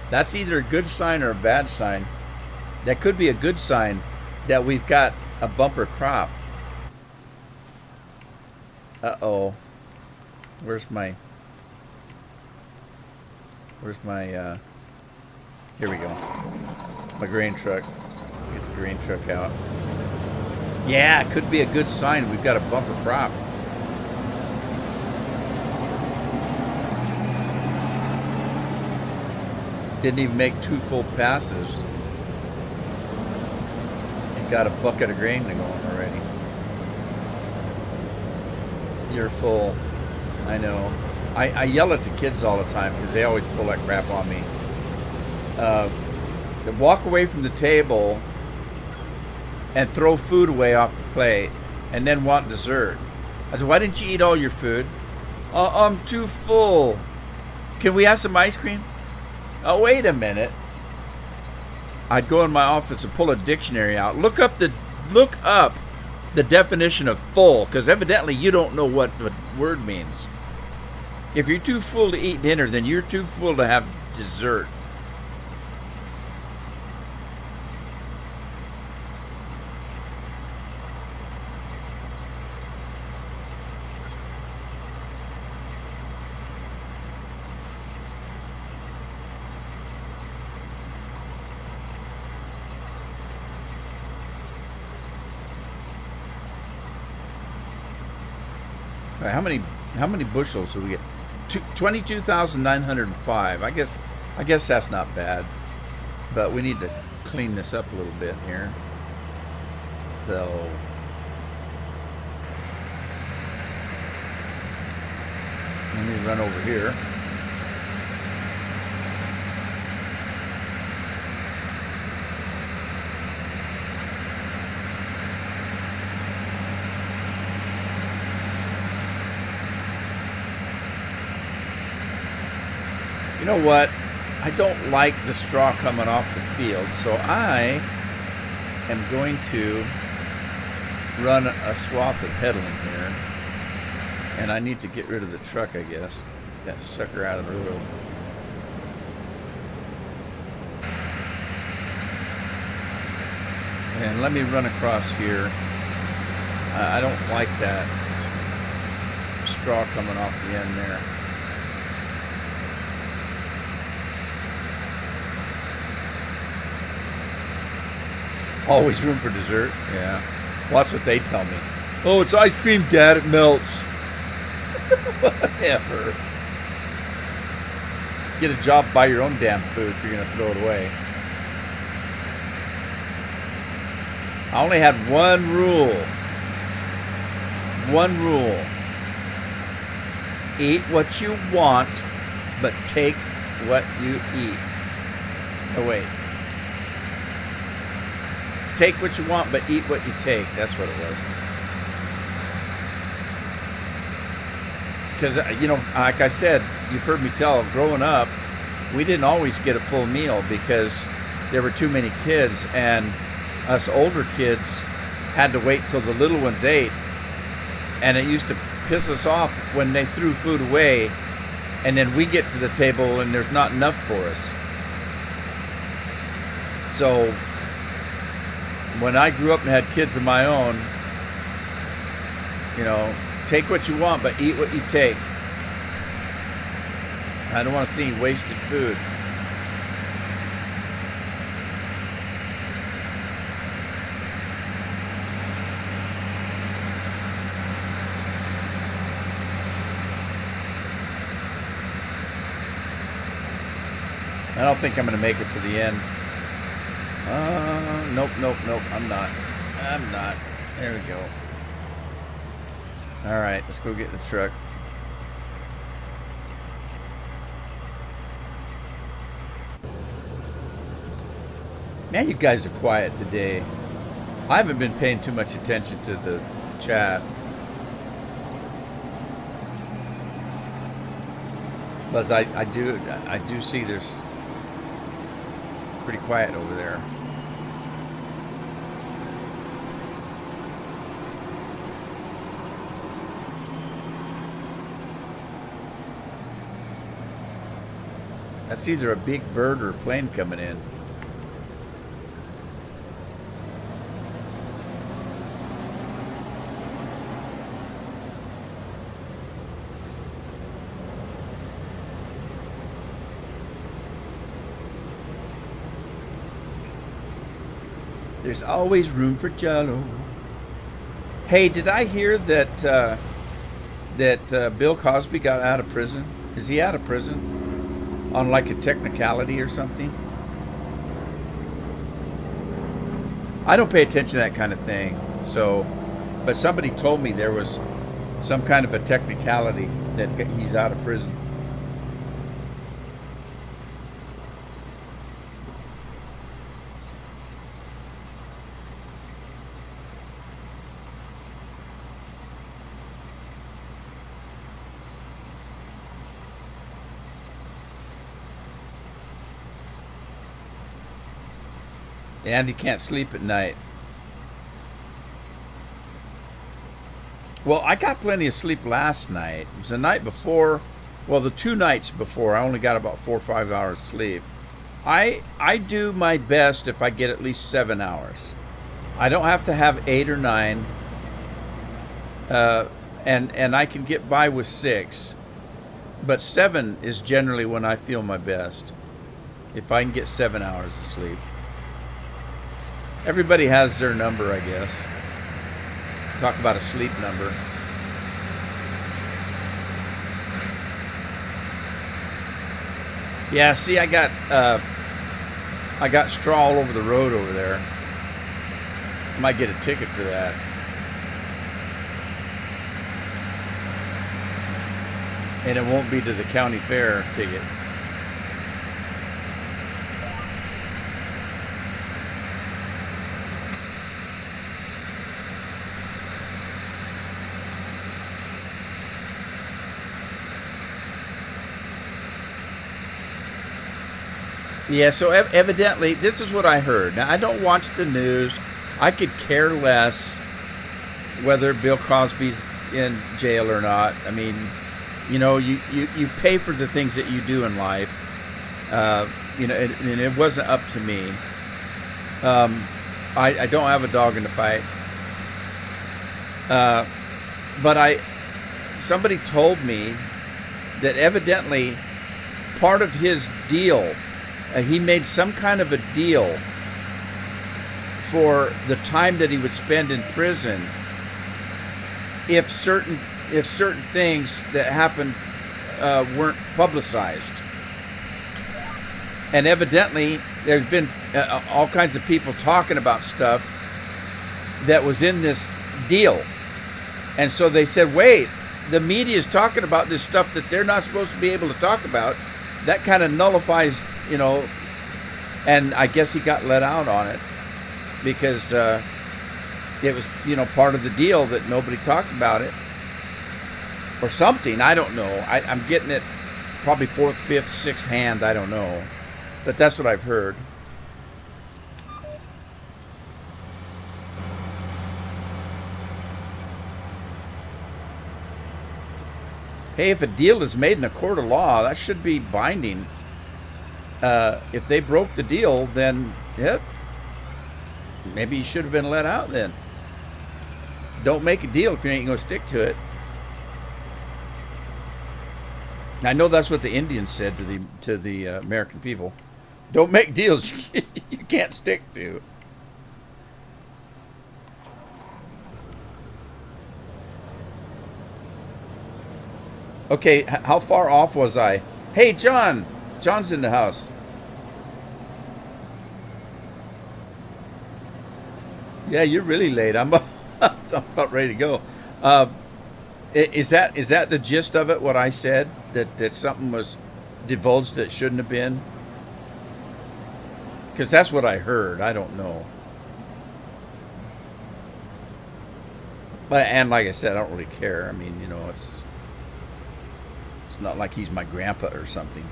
That's either a good sign or a bad sign. That could be a good sign that we've got a bumper crop. Uh-oh. Where's my... Here we go. My grain truck. Get the grain truck out. Yeah, it could be a good sign we've got a bumper crop. Didn't even make 2 full passes. And got a bucket of grain going already. You're full. I know. I yell at the kids all the time because they always pull that crap on me. They walk away from the table and throw food away off the plate and then want dessert. I said, why didn't you eat all your food? I'm too full. Can we have some ice cream? Oh, wait a minute. I'd go in my office and pull a dictionary out. Look up the definition of full, because evidently you don't know what the word means. If you're too full to eat dinner, then you're too full to have dessert. All right, how many bushels do we get? 22,905. I guess that's not bad, but we need to clean this up a little bit here. So let me run over here. You know what? I don't like the straw coming off the field, so I am going to run a swath of pedaling here. And I need to get rid of the truck, I guess. That sucker out of the road. And let me run across here. I don't like that straw coming off the end there. Always room for dessert? Yeah. Well, that's what they tell me. Oh, it's ice cream, Dad. It melts. Whatever. Get a job, buy your own damn food if you're going to throw it away. I only had one rule. One rule. Eat what you want, but take what you eat. Oh, wait. Take what you want, but eat what you take. That's what it was. Because, you know, like I said, you've heard me tell, growing up, we didn't always get a full meal because there were too many kids, and us older kids had to wait till the little ones ate, and it used to piss us off when they threw food away, and then we get to the table and there's not enough for us. So when I grew up and had kids of my own, you know, take what you want, but eat what you take. I don't want to see any wasted food. I don't think I'm going to make it to the end. Nope, I'm not. There we go. All right, let's go get the truck. Man, you guys are quiet today. I haven't been paying too much attention to the chat. But I do see there's pretty quiet over there. That's either a big bird or a plane coming in. There's always room for Jello. Hey, did I hear that Bill Cosby got out of prison? Is he out of prison on like a technicality or something? I don't pay attention to that kind of thing. So, but somebody told me there was some kind of a technicality that he's out of prison. And he can't sleep at night. Well, I got plenty of sleep last night. It was the night before. Well, the 2 nights before, I only got about 4 or 5 hours sleep. I do my best if I get at least 7 hours. I don't have to have 8 or 9, and I can get by with 6. But 7 is generally when I feel my best. If I can get 7 hours of sleep. Everybody has their number, I guess. Talk about a sleep number. Yeah, see, I got straw all over the road over there. I might get a ticket for that. And it won't be to the county fair ticket. Yeah, so evidently, this is what I heard. Now, I don't watch the news. I could care less whether Bill Cosby's in jail or not. I mean, you know, you pay for the things that you do in life. You know, and it wasn't up to me. I don't have a dog in the fight. But somebody told me that evidently part of his deal, he made some kind of a deal for the time that he would spend in prison if certain things that happened weren't publicized. And evidently, there's been all kinds of people talking about stuff that was in this deal. And so they said, wait, the media is talking about this stuff that they're not supposed to be able to talk about. That kind of nullifies, you know, and I guess he got let out on it because it was, you know, part of the deal that nobody talked about it or something. I don't know. I'm getting it probably 4th, 5th, 6th hand. I don't know. But that's what I've heard. Hey, if a deal is made in a court of law, that should be binding. If they broke the deal, then yeah, maybe you should have been let out then. Don't make a deal if you ain't going to stick to it. I know that's what the Indians said to the American people. Don't make deals you can't stick to. Okay, how far off was I? Hey, John! John's in the house. Yeah, you're really late. I'm about ready to go. Is that the gist of it, what I said? That something was divulged that shouldn't have been? Because that's what I heard. I don't know. But, and like I said, I don't really care. I mean, you know, it's not like he's my grandpa or something.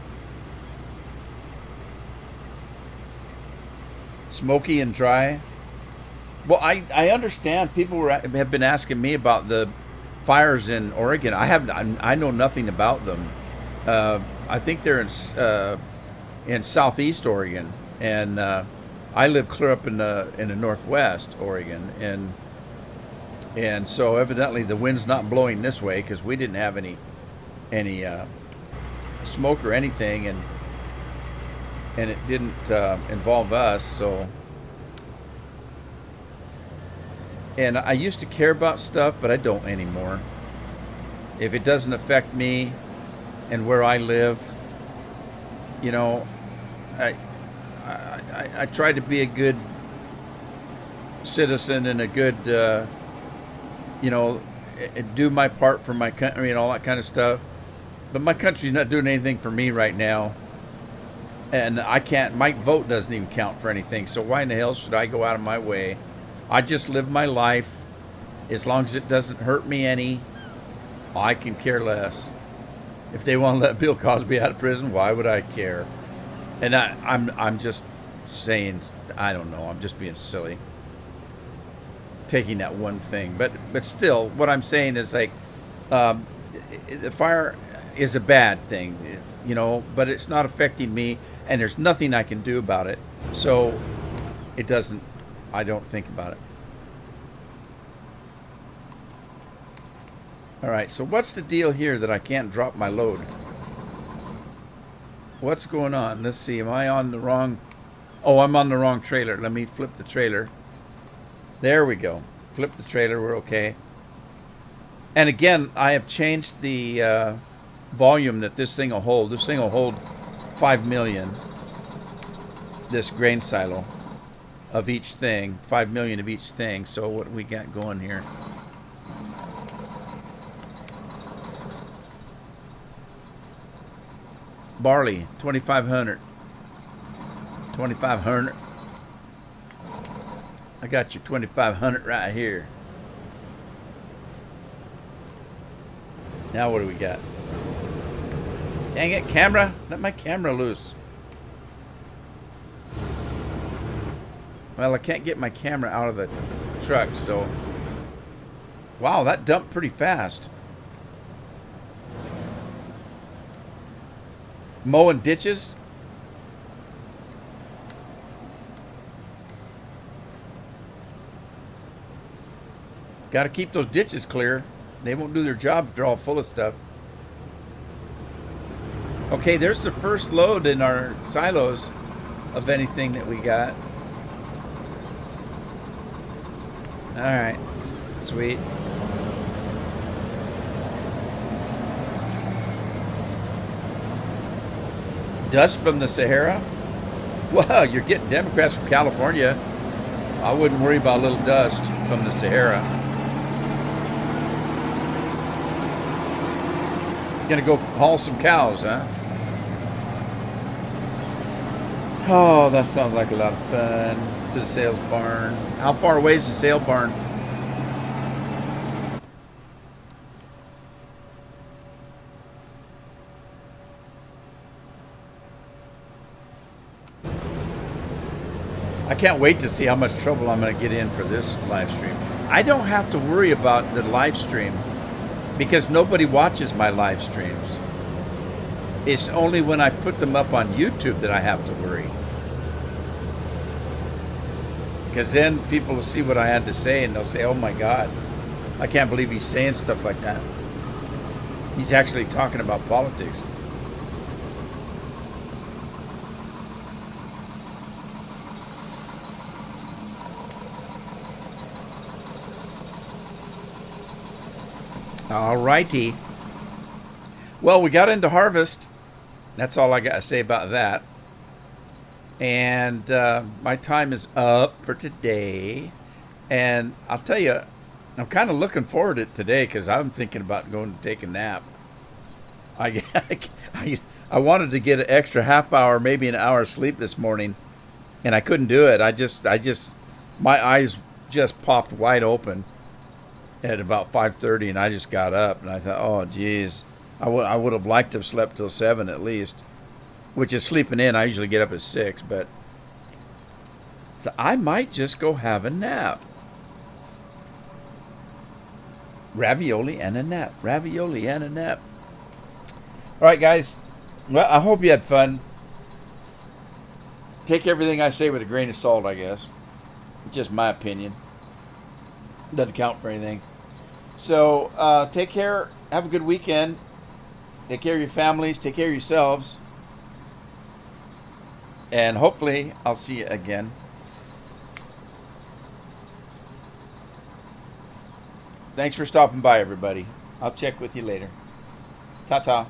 Smoky and dry. Well, I understand people have been asking me about the fires in Oregon. I know nothing about them. I think they're in in southeast Oregon, and I live clear up in the northwest Oregon, and so evidently the wind's not blowing this way because we didn't have any smoke or anything, and it didn't involve us. So, and I used to care about stuff, but I don't anymore. If it doesn't affect me and where I live, you know, I try to be a good citizen and a good, do my part for my country and all that kind of stuff. But my country's not doing anything for me right now. And I can't, my vote doesn't even count for anything. So why in the hell should I go out of my way? I just live my life. As long as it doesn't hurt me any, I can care less. If they want to let Bill Cosby out of prison, why would I care? And I'm just saying, I don't know, I'm just being silly. Taking that one thing. But still, what I'm saying is like, the fire is a bad thing, you know, but it's not affecting me, and there's nothing I can do about it. So it doesn't, I don't think about it. All right, so what's the deal here that I can't drop my load? What's going on? Let's see, am I on the wrong... Oh, I'm on the wrong trailer. Let me flip the trailer. There we go. Flip the trailer, we're okay. And again, I have changed the volume that this thing will hold. This thing will hold 5 million. This grain silo of each thing. 5 million of each thing. So what do we got going here? Barley, 2,500. 2,500. I got your 2,500 right here. Now what do we got? Dang it, camera! Let my camera loose. Well, I can't get my camera out of the truck, so... Wow, that dumped pretty fast. Mowing ditches? Got to keep those ditches clear. They won't do their job if they're all full of stuff. Okay, there's the first load in our silos of anything that we got. All right, sweet. Dust from the Sahara? Well, you're getting Democrats from California. I wouldn't worry about a little dust from the Sahara. Gonna go haul some cows, huh? Oh, that sounds like a lot of fun. To the sales barn. How far away is the sale barn? I can't wait to see how much trouble I'm going to get in for this live stream. I don't have to worry about the live stream because nobody watches my live streams. It's only when I put them up on YouTube that I have to worry. Because then people will see what I had to say and they'll say, oh my God, I can't believe he's saying stuff like that. He's actually talking about politics. All righty. Well, we got into harvest. That's all I got to say about that. And my time is up for today. And I'll tell you, I'm kind of looking forward to it today because I'm thinking about going to take a nap. I wanted to get an extra half hour, maybe an hour of sleep this morning, and I couldn't do it. My eyes just popped wide open at about 5:30, and I just got up, and I thought, oh, geez, I would have liked to have slept till 7 at least, which is sleeping in. I usually get up at 6, but so I might just go have a nap. Ravioli and a nap. Ravioli and a nap. All right, guys. Well, I hope you had fun. take everything I say with a grain of salt, I guess. It's just my opinion. Doesn't count for anything. So take care. Have a good weekend. Take care of your families. Take care of yourselves. And hopefully I'll see you again. Thanks for stopping by, everybody. I'll check with you later. Ta-ta.